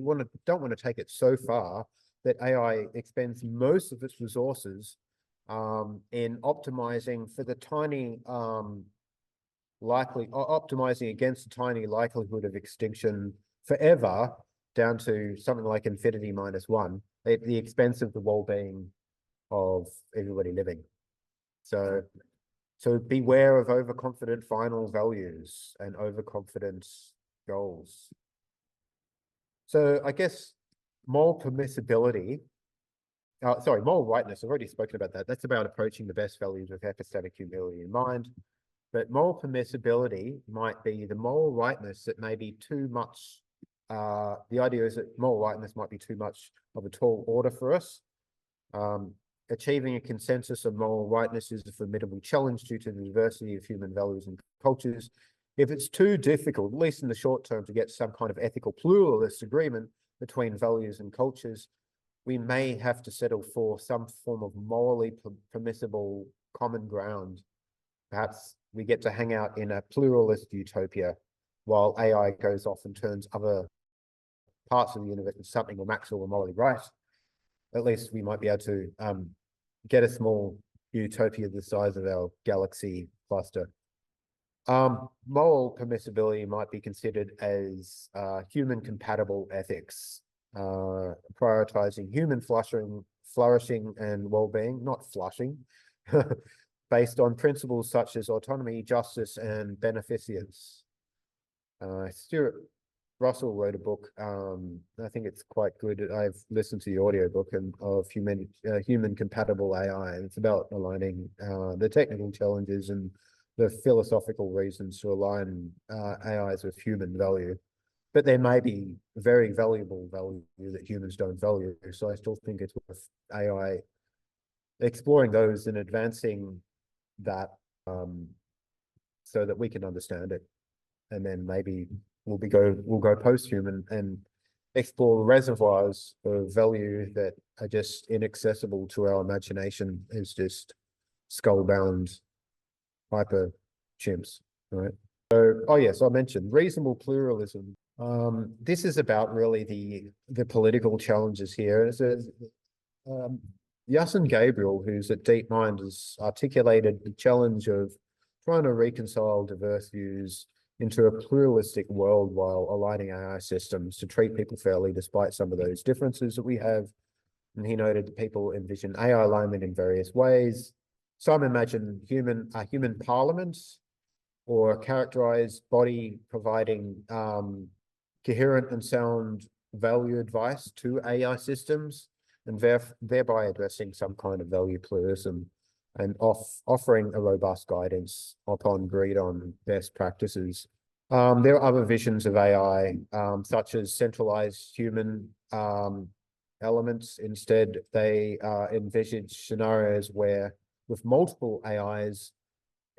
don't want to take it so far that AI expends most of its resources in optimizing for the tiny optimizing against the tiny likelihood of extinction forever, down to something like infinity -1 at the expense of the well-being of everybody living. So beware of overconfident final values and overconfident goals. So I guess moral permissibility, moral rightness, I've already spoken about that. That's about approaching the best values with epistemic humility in mind. But moral permissibility might be the moral rightness that may be too much. The idea is that moral rightness might be too much of a tall order for us. Achieving a consensus of moral rightness is a formidable challenge due to the diversity of human values and cultures. If it's too difficult, at least in the short term, to get some kind of ethical pluralist agreement between values and cultures, we may have to settle for some form of morally permissible common ground. Perhaps we get to hang out in a pluralist utopia while AI goes off and turns other parts of the universe into something more maximum or morally right. At least we might be able to get a small utopia the size of our galaxy cluster. Moral permissibility might be considered as human compatible ethics, prioritizing human flourishing and well-being, not flushing, based on principles such as autonomy, justice, and beneficence. Stuart Russell wrote a book. I think it's quite good. I've listened to the audiobook of human compatible AI, and it's about aligning the technical challenges and the philosophical reasons to align AIs with human value. But there may be very valuable value that humans don't value. So I still think it's worth AI exploring those and advancing that so that we can understand it. And then maybe we'll go post-human and explore reservoirs of value that are just inaccessible to our imagination as just skull-bound hyper chimps, right? So, oh yes, I mentioned reasonable pluralism. This is about really the political challenges here. Yasin Gabriel, who's at DeepMind, has articulated the challenge of trying to reconcile diverse views into a pluralistic world while aligning AI systems to treat people fairly despite some of those differences that we have. And he noted that people envision AI alignment in various ways. Some imagine human parliaments or a characterized body providing coherent and sound value advice to AI systems, and thereby addressing some kind of value pluralism and offering a robust guidance upon agreed on best practices. There are other visions of AI, such as centralized human elements. Instead, they envisage scenarios where, with multiple AIs,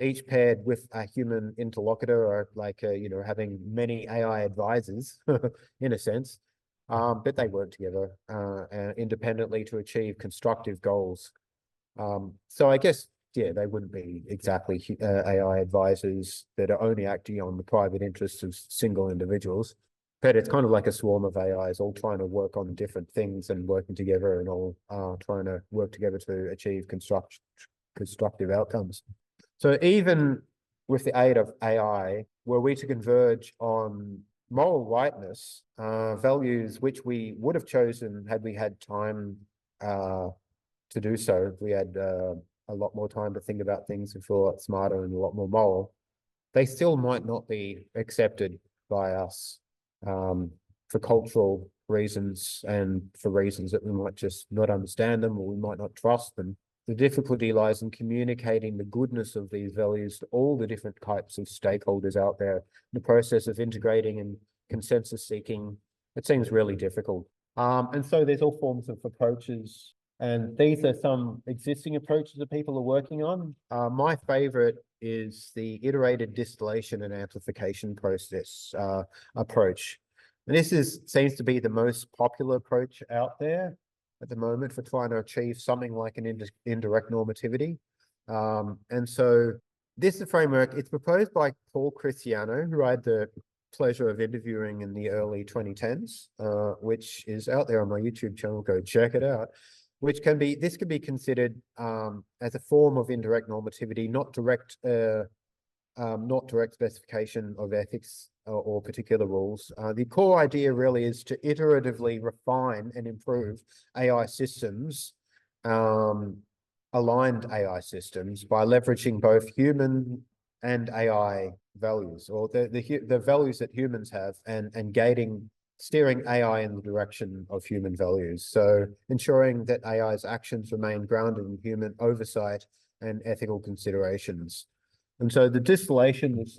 each paired with a human interlocutor, or like having many AI advisors, in a sense, but they work together independently to achieve constructive goals. So I guess, yeah, they wouldn't be exactly AI advisors that are only acting on the private interests of single individuals, but it's kind of like a swarm of AIs all trying to work on different things and working together and all trying to work together to achieve constructive outcomes. So even with the aid of AI, were we to converge on moral rightness, values which we would have chosen had we had time to do so, if we had a lot more time to think about things and feel a lot smarter and a lot more moral, they still might not be accepted by us for cultural reasons and for reasons that we might just not understand them or we might not trust them. The difficulty lies in communicating the goodness of these values to all the different types of stakeholders out there. The process of integrating and consensus seeking, it seems really difficult. And so there's all forms of approaches, and these are some existing approaches that people are working on. My favorite is the iterated distillation and amplification process approach. And this seems to be the most popular approach out there at the moment for trying to achieve something like an indirect normativity. And so this is a framework. It's proposed by Paul Cristiano, who I had the pleasure of interviewing in the early 2010s, which is out there on my YouTube channel. Go check it out. This can be considered as a form of indirect normativity, not direct specification of ethics or particular rules. The core idea really is to iteratively refine and improve AI systems, aligned AI systems, by leveraging both human and AI values, or the values that humans have, and gating steering AI in the direction of human values. So ensuring that AI's actions remain grounded in human oversight and ethical considerations. And so the distillation is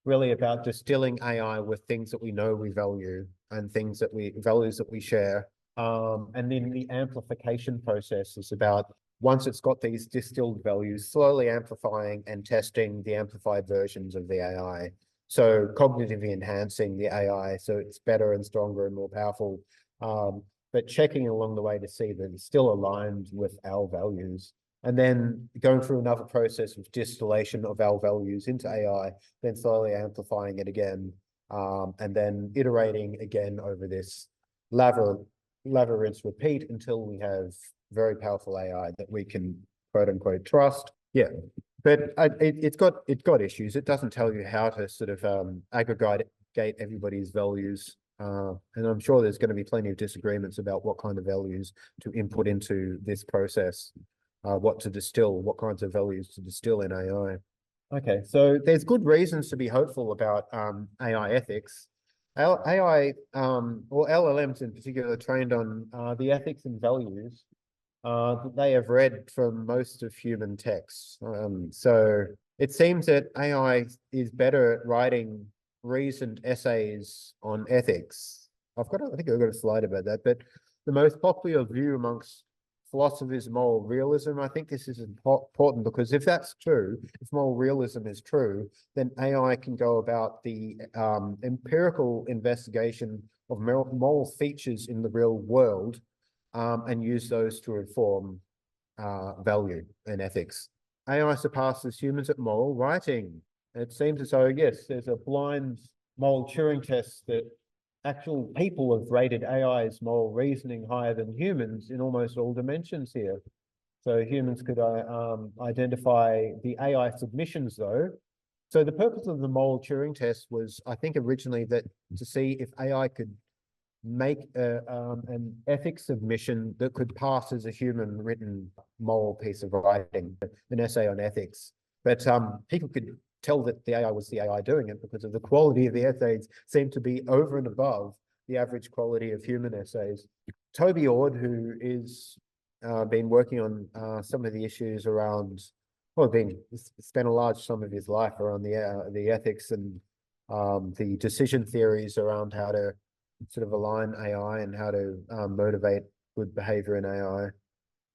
really about distilling AI with things that we know we value and values that we share. And then the amplification process is about, once it's got these distilled values, slowly amplifying and testing the amplified versions of the AI. So cognitively enhancing the AI so it's better and stronger and more powerful, but checking along the way to see that it's still aligned with our values. And then going through another process of distillation of our values into AI, then slowly amplifying it again, and then iterating again over this lather, rinse, repeat until we have very powerful AI that we can quote unquote trust. Yeah, but it's got issues. It doesn't tell you how to sort of aggregate everybody's values. And I'm sure there's going to be plenty of disagreements about what kind of values to input into this process, what to distill, what kinds of values to distill in AI. Okay, so there's good reasons to be hopeful about AI ethics. AI, or LLMs in particular, trained on the ethics and values that they have read from most of human texts. So it seems that AI is better at writing reasoned essays on ethics. I think I've got a slide about that, but the most popular view amongst philosophers is moral realism. I think this is important because if that's true, if moral realism is true, then AI can go about the empirical investigation of moral features in the real world, and use those to inform value and ethics. AI surpasses humans at moral writing. It seems as though, yes, there's a blind moral Turing test that actual people have rated AI's moral reasoning higher than humans in almost all dimensions here. So humans could identify the AI submissions though. So the purpose of the moral Turing test was, I think, originally that to see if AI could make an ethics submission that could pass as a human written moral piece of writing, an essay on ethics. But people could tell that the AI was the AI doing it because of the quality of the essays seemed to be over and above the average quality of human essays. Toby Ord, who is been working on some of the issues around, well, spent a large sum of his life around the ethics and the decision theories around how to sort of align AI and how to motivate good behavior in AI.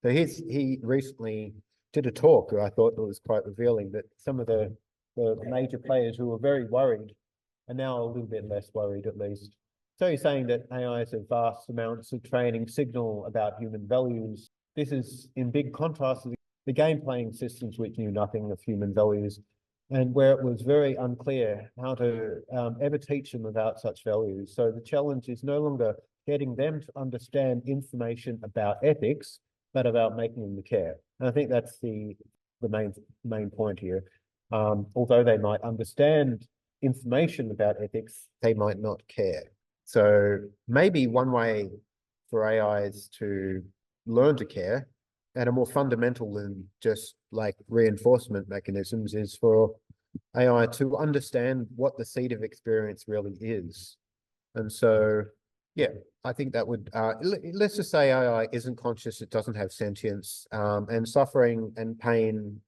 So he recently did a talk where I thought it was quite revealing that some of the major players who were very worried are now a little bit less worried, at least. So he's saying that AIs have vast amounts of training signal about human values. This is in big contrast to the game playing systems which knew nothing of human values, and where it was very unclear how to ever teach them about such values. So the challenge is no longer getting them to understand information about ethics, but about making them care. And I think that's the main point here. Although they might understand information about ethics, they might not care. So maybe one way for AIs to learn to care at a more fundamental than just like reinforcement mechanisms is for AI to understand what the seed of experience really is. And so, yeah, I think that would, let's just say AI isn't conscious, it doesn't have sentience, and suffering and pain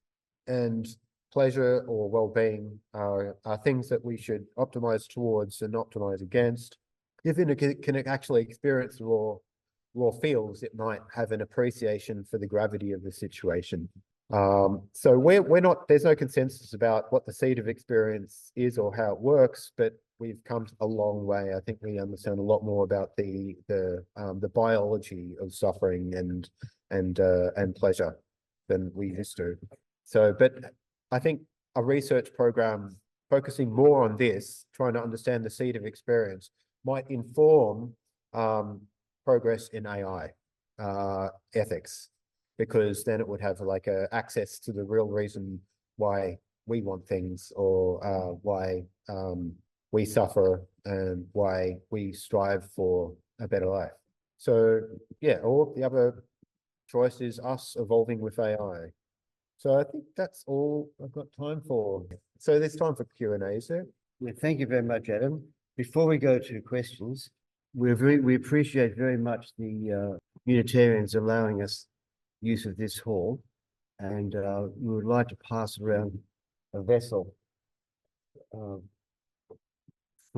and pleasure or well-being are things that we should optimize towards and optimize against. If it can actually experience raw feels, it might have an appreciation for the gravity of the situation. So we're not, there's no consensus about what the seed of experience is or how it works, but we've come a long way. I think we understand a lot more about the biology of suffering and pleasure than we used to. So, but I think a research program focusing more on this, trying to understand the seed of experience, might inform progress in AI ethics, because then it would have like access to the real reason why we want things, or why we suffer and why we strive for a better life. So yeah, or the other choice is us evolving with AI. So I think that's all I've got time for. So there's time for Q&A, sir. Yeah, thank you very much, Adam. before we go to questions, we appreciate very much the Unitarians allowing us use of this hall, and we would like to pass around a vessel A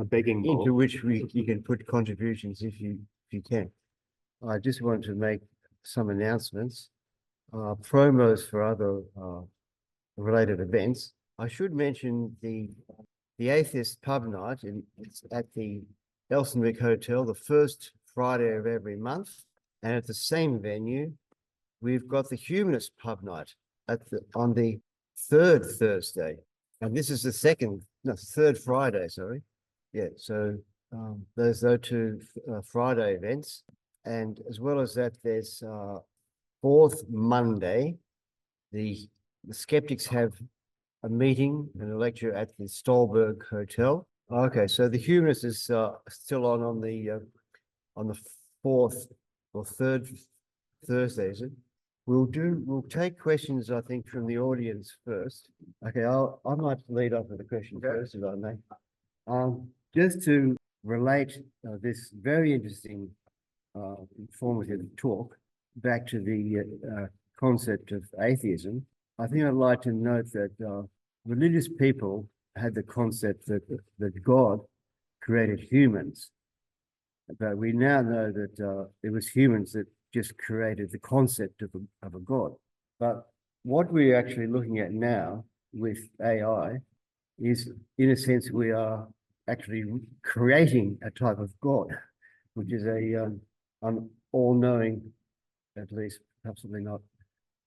begging into bowl. which you can put contributions if you can. I just wanted to make some announcements, promos for other related events. I should mention the Atheist Pub Night, and it's at the Elsonwick Hotel, the first Friday of every month, and at the same venue, we've got the Humanist Pub Night on the third Thursday, and this is the third Friday. Sorry, yeah. So those are two Friday events, and as well as that, there's fourth Monday. The skeptics have a meeting and a lecture at the Stolberg Hotel. Okay, so the Humanist is still on the fourth or third Thursday, is it? We'll take questions, I think, from the audience first. Okay, I might lead off with a question first, if I may. Just to relate this very interesting informative talk back to the concept of atheism, I think I'd like to note that religious people had the concept that God created humans, but we now know that it was humans that just created the concept of a God. But what we're actually looking at now with AI is, in a sense, we are actually creating a type of God, which is an all-knowing, at least possibly not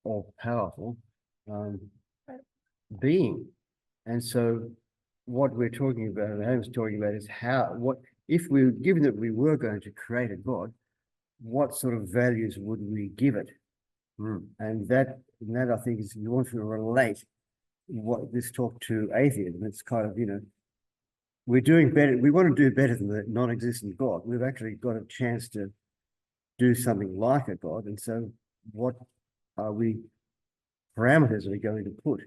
all-powerful, being. And so what we're talking about, and Holmes talking about, is if we, given that we were going to create a God, what sort of values would we give it? And that I think is, you want to relate what this talk to atheism. It's kind of, we're doing better. We want to do better than the non-existent God. We've actually got a chance to do something like a God. And so what parameters are we going to put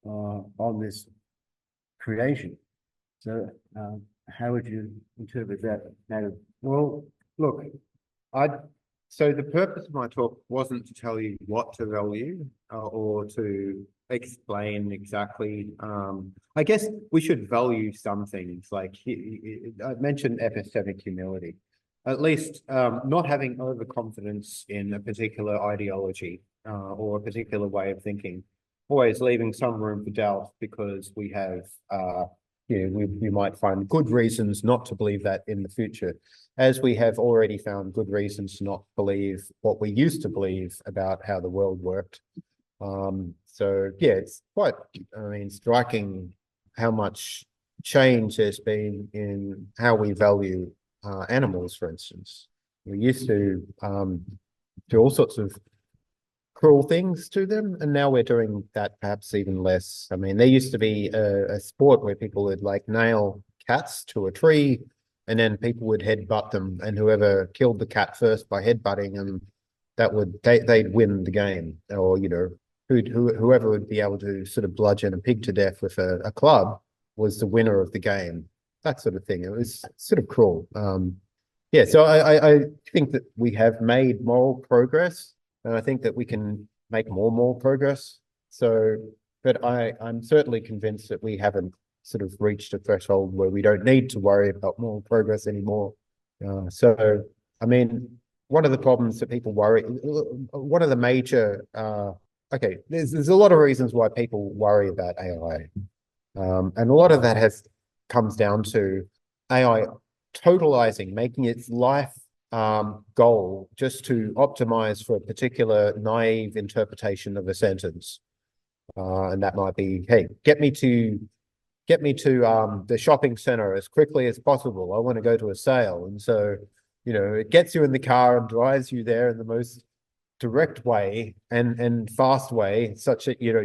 on this creation? So how would you interpret that, Adam? Well, look, so the purpose of my talk wasn't to tell you what to value or to explain exactly. I guess we should value some things, like I mentioned epistemic humility, at least not having overconfidence in a particular ideology or a particular way of thinking, always leaving some room for doubt because we have we might find good reasons not to believe that in the future, as we have already found good reasons to not believe what we used to believe about how the world worked. So yeah, it's quite, striking how much change there's been in how we value animals, for instance. We used to do all sorts of cruel things to them, and now we're doing that perhaps even less. I mean, there used to be a sport where people would nail cats to a tree, and then people would headbutt them, and whoever killed the cat first by headbutting them, they'd win the game. Or whoever would be able to sort of bludgeon a pig to death with a club was the winner of the game. That sort of thing. It was sort of cruel. Yeah, so I think that we have made moral progress, and I think that we can make more progress. So, but I'm certainly convinced that we haven't sort of reached a threshold where we don't need to worry about moral progress anymore. So, I mean, one of the problems that people worry, one of the major, okay, there's a lot of reasons why people worry about AI. And a lot of that comes down to AI totalizing, making its life goal just to optimize for a particular naive interpretation of a sentence. And that might be, hey, get me to the shopping center as quickly as possible. I want to go to a sale. And so, it gets you in the car and drives you there in the most direct way and fast way, such that you're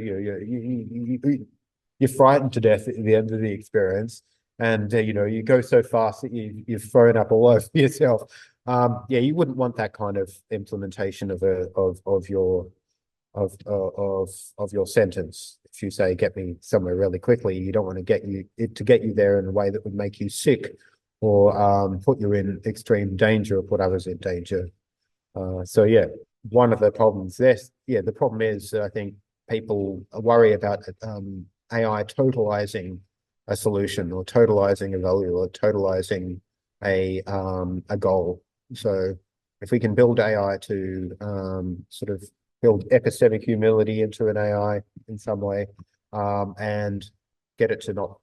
frightened to death at the end of the experience. And you go so fast that you've thrown up all over yourself. Yeah, you wouldn't want that kind of implementation of your sentence. If you say, get me somewhere really quickly, you don't want to get you there in a way that would make you sick or put you in extreme danger or put others in danger. So yeah, one of the problems the problem is I think people worry about AI totalizing a solution or totalizing a value or totalizing a goal. So if we can build AI to sort of build epistemic humility into an AI in some way, and get it to not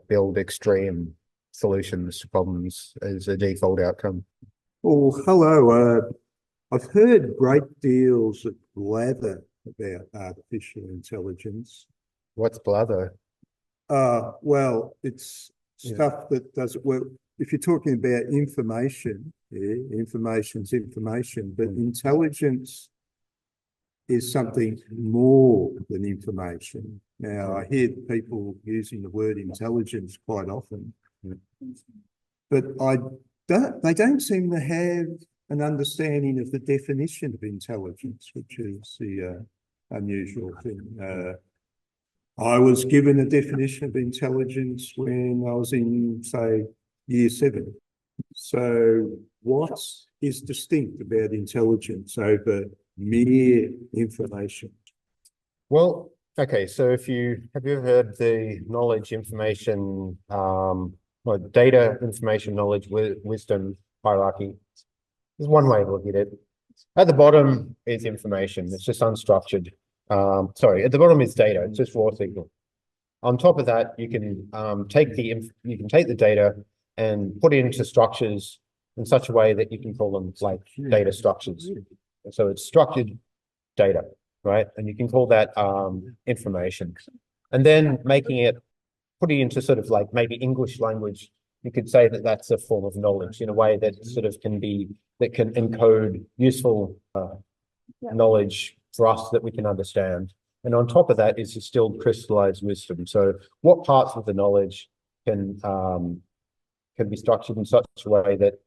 build extreme solutions to problems as a default outcome. Well, hello. I've heard great deals of blather about artificial intelligence. What's blather? Well, it's stuff that doesn't work. If you're talking about information, yeah, information's information, but intelligence is something more than information. Now, I hear people using the word intelligence quite often, but they don't seem to have an understanding of the definition of intelligence, which is the unusual thing. I was given a definition of intelligence when I was in, say, year 7. So what is distinct about intelligence over mere information? Well, okay, so have you ever heard the knowledge, information, or data, information, knowledge, wisdom hierarchy? There's one way to look at it. At the bottom is information. It's just unstructured. Sorry, at the bottom is data. It's just raw signal. On top of that, you can take the data and put it into structures in such a way that you can call them like data structures. So it's structured data, right? And you can call that information. And then putting it into sort of like maybe English language, you could say that that's a form of knowledge in a way that sort of can encode useful knowledge for us that we can understand. And on top of that is distilled crystallized wisdom. So what parts of the knowledge can be structured in such a way that,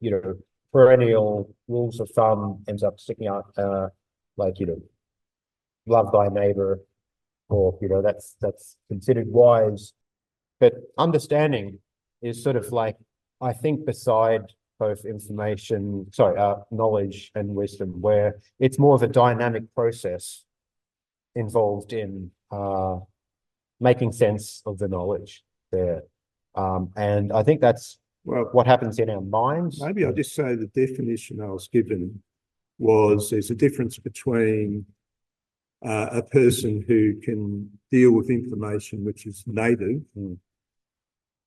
perennial rules of thumb ends up sticking out, like, love thy neighbor, or, that's considered wise. But understanding is sort of like, I think, beside both knowledge and wisdom, where it's more of a dynamic process involved in making sense of the knowledge there. And I think that's what happens in our minds. Maybe I'll just say the definition I was given was there's a difference between a person who can deal with information which is native.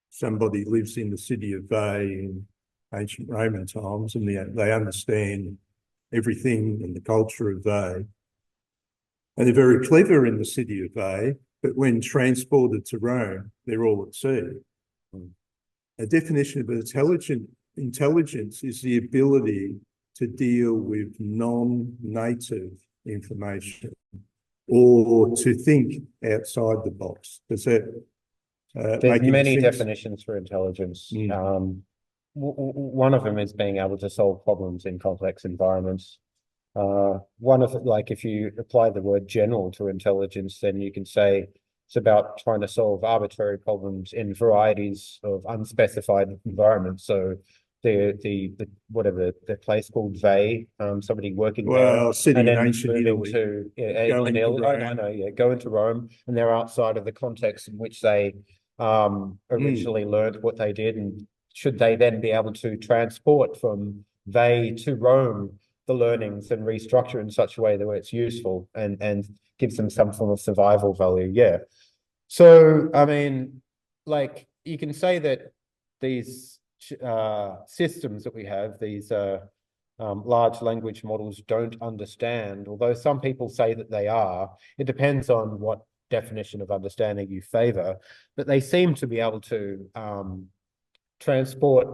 Somebody lives in the city of Veii in ancient Roman times, and they understand everything in the culture of Veii. And they're very clever in the city of Veii, but when transported to Rome, they're all at sea. A definition of intelligence is the ability to deal with non-native information or to think outside the box. Does that There's many definitions for intelligence. One of them is being able to solve problems in complex environments. If you apply the word general to intelligence, then you can say it's about trying to solve arbitrary problems in varieties of unspecified environments. So the place called Veii, somebody working there, city and in then ancient Italy, go into Rome, and they're outside of the context in which they originally learned what they did, and should they then be able to transport from Veii to Rome the learnings and restructure in such a way that it's useful and gives them some form of survival value. Yeah. So, I mean, like, you can say that these systems that we have, these large language models, don't understand, although some people say that they are. It depends on what definition of understanding you favor, but they seem to be able to transport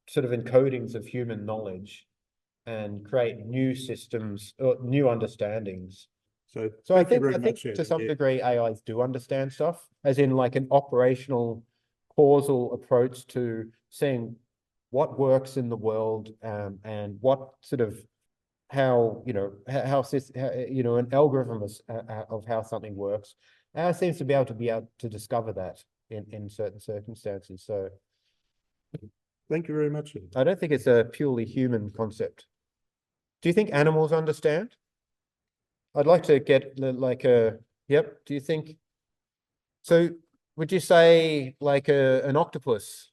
sort of encodings of human knowledge and create new systems or new understandings. So I think to some degree AIs do understand stuff, as in like an operational causal approach to seeing what works in the world, and what sort of an algorithm of how something works. AI seems to be able to discover that in certain circumstances. So Thank you very much. I don't think it's a purely human concept. Do you think animals understand? I'd like to get like a, yep, do you think? So would you say like an octopus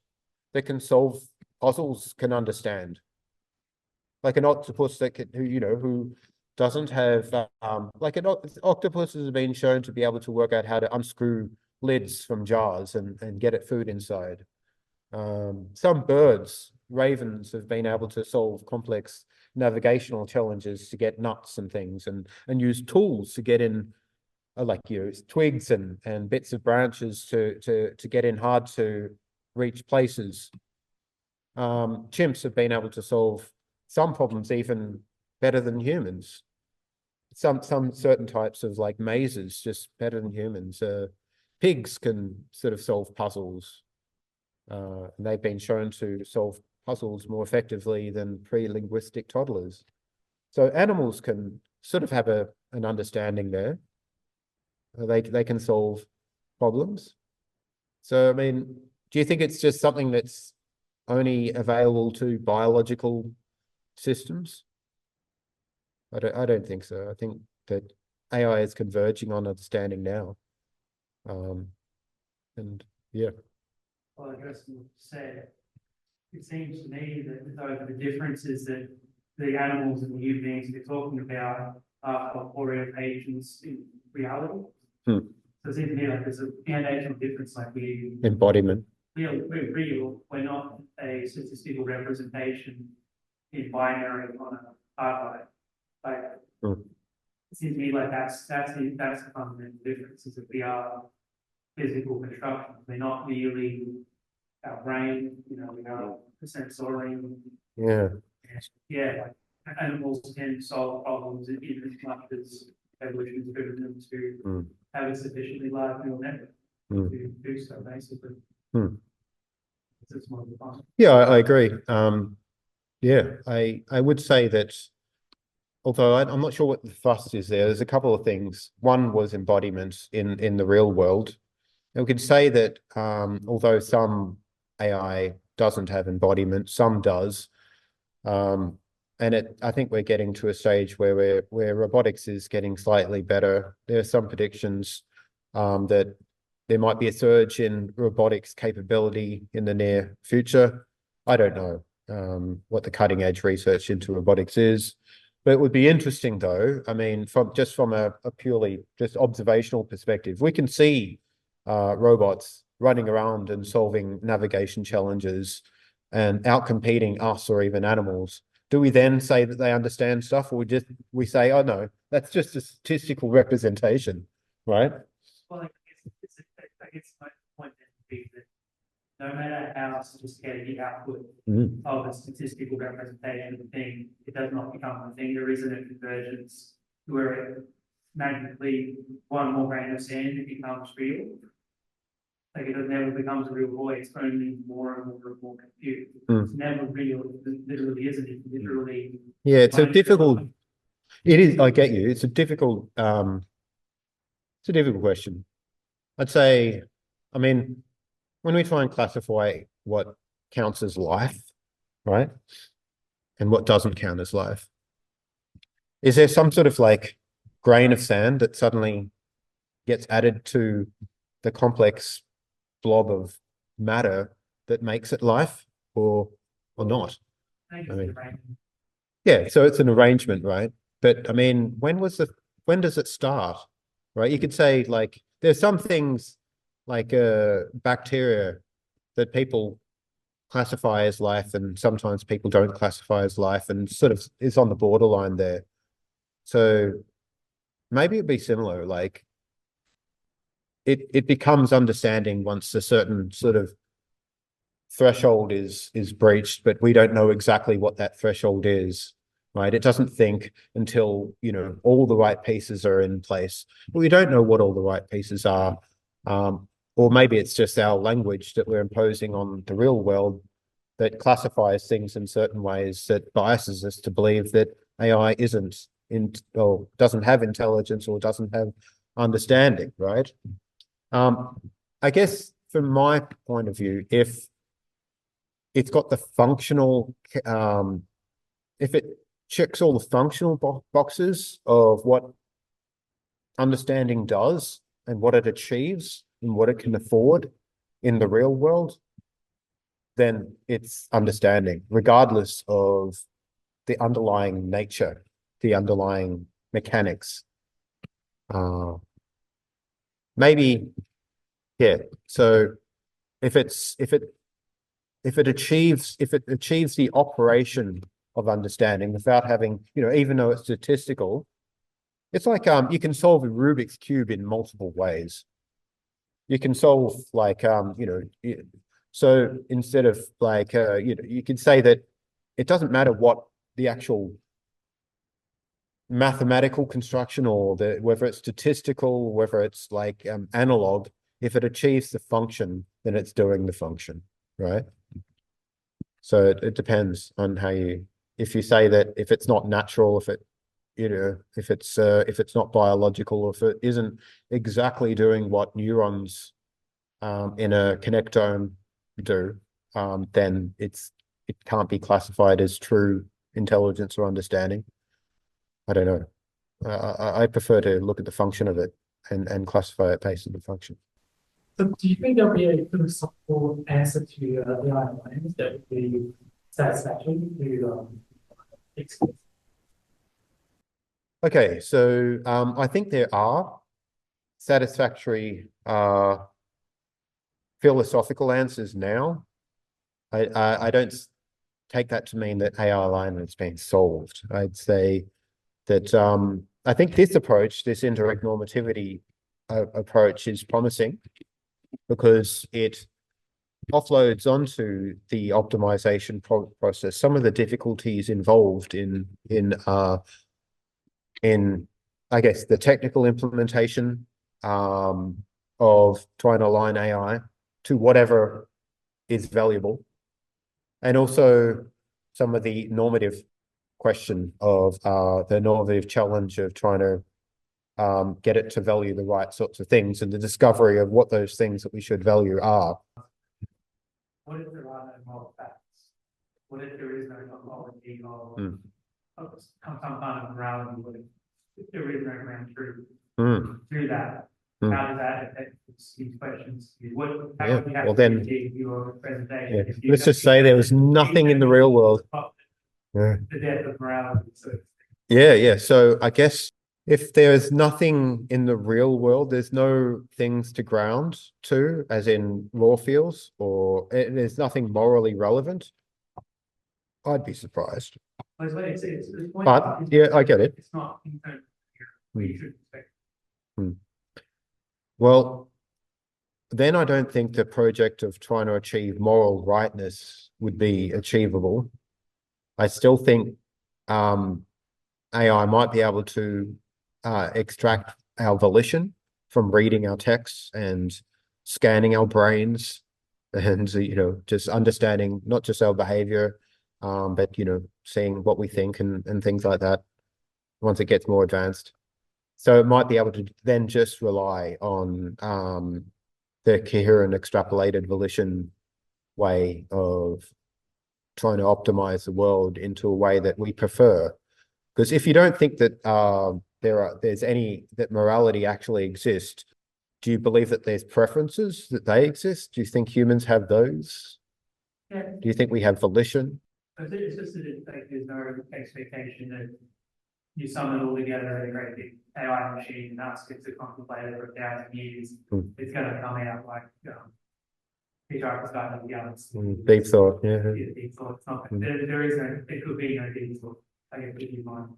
that can solve puzzles can understand? Like an octopus that can, who doesn't have, like octopuses have been shown to be able to work out how to unscrew lids from jars and get at food inside. Some birds, ravens, have been able to solve complex navigational challenges to get nuts and things and use tools to get in, like twigs and bits of branches to get in hard to reach places. Chimps have been able to solve some problems even better than humans. Some certain types of like mazes just better than humans. Pigs can sort of solve puzzles. And they've been shown to solve puzzles more effectively than pre-linguistic toddlers. So animals can sort of have an understanding there. They can solve problems. So, I mean, do you think it's just something that's only available to biological systems? I don't think so. I think that AI is converging on understanding now. And yeah. Well, I guess to say, it seems to me that though the difference is that the animals and new beings we're talking about are corporeal agents in reality. So it seems to me like there's a foundational difference, like Embodiment. We're real. We're not a statistical representation in binary on a hard drive. Like it seems to me like that's the fundamental difference, is that we are physical construction. We're not really our brain, we are the sensorium. Yeah. Yeah, like animals can solve problems in as much as evolution has driven them to have a sufficiently large neural network to do so, basically. It's more fun. Yeah, I agree. Yeah, I would say that, although I'm not sure what the thrust is there, there's a couple of things. One was embodiment in the real world. And we could say that although some AI doesn't have embodiment, some does. And I think we're getting to a stage where robotics is getting slightly better. There are some predictions that there might be a surge in robotics capability in the near future. I don't know what the cutting edge research into robotics is, but it would be interesting though. I mean, from a purely just observational perspective, we can see robots running around and solving navigation challenges and outcompeting us or even animals. Do we then say that they understand stuff, or we say, oh no, that's just a statistical representation, right? Well, I guess my point would be that no matter how sophisticated the output of a statistical representation of a thing, it does not become a thing. There isn't a convergence where magically one more grain of sand it becomes real. Like it never becomes a real boy, it's only more and more compute. It's never real, it literally isn't. It literally. Yeah, it's a difficult, it is, I get you. It's a difficult question. I'd say, I mean, when we try and classify what counts as life, right? And what doesn't count as life, is there some sort of like grain of sand that suddenly gets added to the complex blob of matter that makes it life, or not? I mean, yeah, so it's an arrangement, right? But I mean, when does it start? Right? You could say like there's some things like bacteria that people classify as life, and sometimes people don't classify as life, and sort of is on the borderline there. So maybe it'd be similar, like it becomes understanding once a certain sort of threshold is breached, but we don't know exactly what that threshold is, right? It doesn't think until, all the right pieces are in place. But we don't know what all the right pieces are. Or maybe it's just our language that we're imposing on the real world that classifies things in certain ways that biases us to believe that AI doesn't have intelligence or doesn't have understanding, right? I guess from my point of view, if it's got the functional, if it checks all the functional boxes of what understanding does and what it achieves and what it can afford in the real world, then it's understanding, regardless of the underlying nature, the underlying mechanics. Maybe, yeah. So if it achieves the operation of understanding without having, even though it's statistical, it's like you can solve a Rubik's Cube in multiple ways. You can solve like so instead of like you can say that it doesn't matter what the actual mathematical construction or whether it's statistical, whether it's like analog, if it achieves the function, then it's doing the function, right? So it depends on how if you say that if it's not natural, if it's not biological, if it isn't exactly doing what neurons in a connectome do, then it can't be classified as true intelligence or understanding. I don't know. I prefer to look at the function of it and classify it based on the function. So do you think there'll be a philosophical answer to the AI claims that would be satisfactory to experts? Okay, so I think there are satisfactory philosophical answers now. I don't take that to mean that AI alignment has been solved. I'd say that I think this approach, this indirect normativity approach, is promising because it offloads onto the optimization process some of the difficulties involved in I guess the technical implementation of trying to align AI to whatever is valuable, and also some of the normative question of the normative challenge of trying to get it to value the right sorts of things and the discovery of what those things that we should value are. What if there are no moral facts? What if there is no ontology of some kind of morality? What if there is no ground truth through that? How does that affect these questions? How would you have to achieve your presentation? Yeah. Let's just say there was nothing in the real world. The death of morality. Yeah. So I guess if there's nothing in the real world, there's no things to ground to, as in raw fields, or there's nothing morally relevant, I'd be surprised. But yeah, I get it. It's not what you should expect. Well, then I don't think the project of trying to achieve moral rightness would be achievable. I still think AI might be able to extract our volition from reading our texts and scanning our brains and, just understanding not just our behavior, but, seeing what we think and things like that once it gets more advanced. So it might be able to then just rely on the coherent extrapolated volition way of trying to optimize the world into a way that we prefer. Because if you don't think that that morality actually exists, do you believe that there's preferences, that they exist? Do you think humans have those? Yeah. Do you think we have volition? It's just that there's no expectation that you summon it all together in a great big AI machine and ask it to contemplate it for 1,000 years. It's going to come out like Petrarch's Garden of the Galaxy. Deep thought, yeah. Deep thought. It's not, there could be no deep thought. I guess in your mind.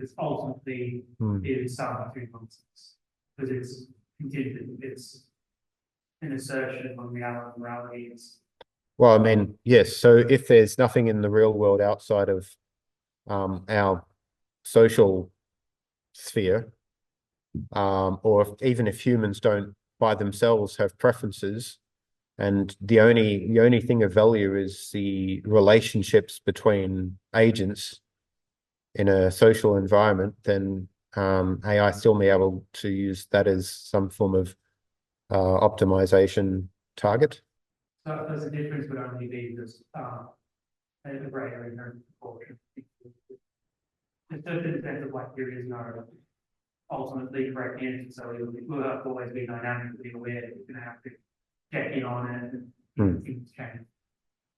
It's ultimately it is some through nonsense because it's contingent. It's an assertion on reality. Morality is. Well, I mean, yes. So if there's nothing in the real world outside of our social sphere, or even if humans don't by themselves have preferences, and the only thing of value is the relationships between agents in a social environment, then AI still may be able to use that as some form of optimization target. So the difference would only be this, a greater inherent proportion. Just in the sense of like there is no ultimately correct answer, so it will always be dynamic, to be aware that you're gonna have to check in on it and things change.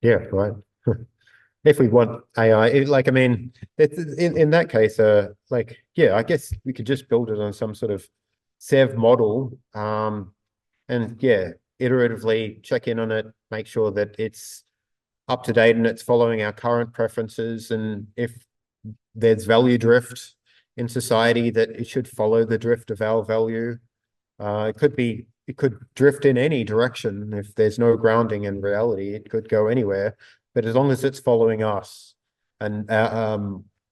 Yeah, right. If we want AI, I mean, in that case, like, yeah, I guess we could just build it on some sort of SEV model, and yeah, iteratively check in on it, make sure that it's up to date and it's following our current preferences. And if there's value drift in society, that it should follow the drift of our value. It could drift in any direction. If there's no grounding in reality, it could go anywhere. But as long as it's following us and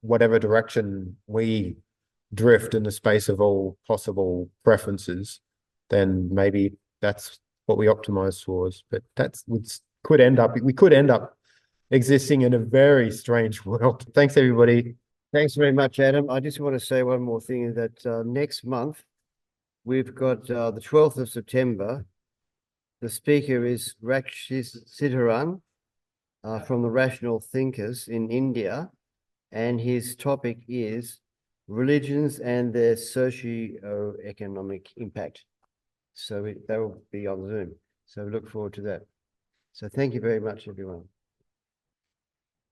whatever direction we drift in the space of all possible preferences, then maybe that's what we optimize towards. But we could end up existing in a very strange world. Thanks, everybody. Thanks very much, Adam. I just want to say one more thing, that next month we've got the 12th of September. The speaker is Sitaran from the Rational Thinkers in India, and his topic is religions and their socio-economic impact. So that will be on Zoom. So we look forward to that. So thank you very much, everyone.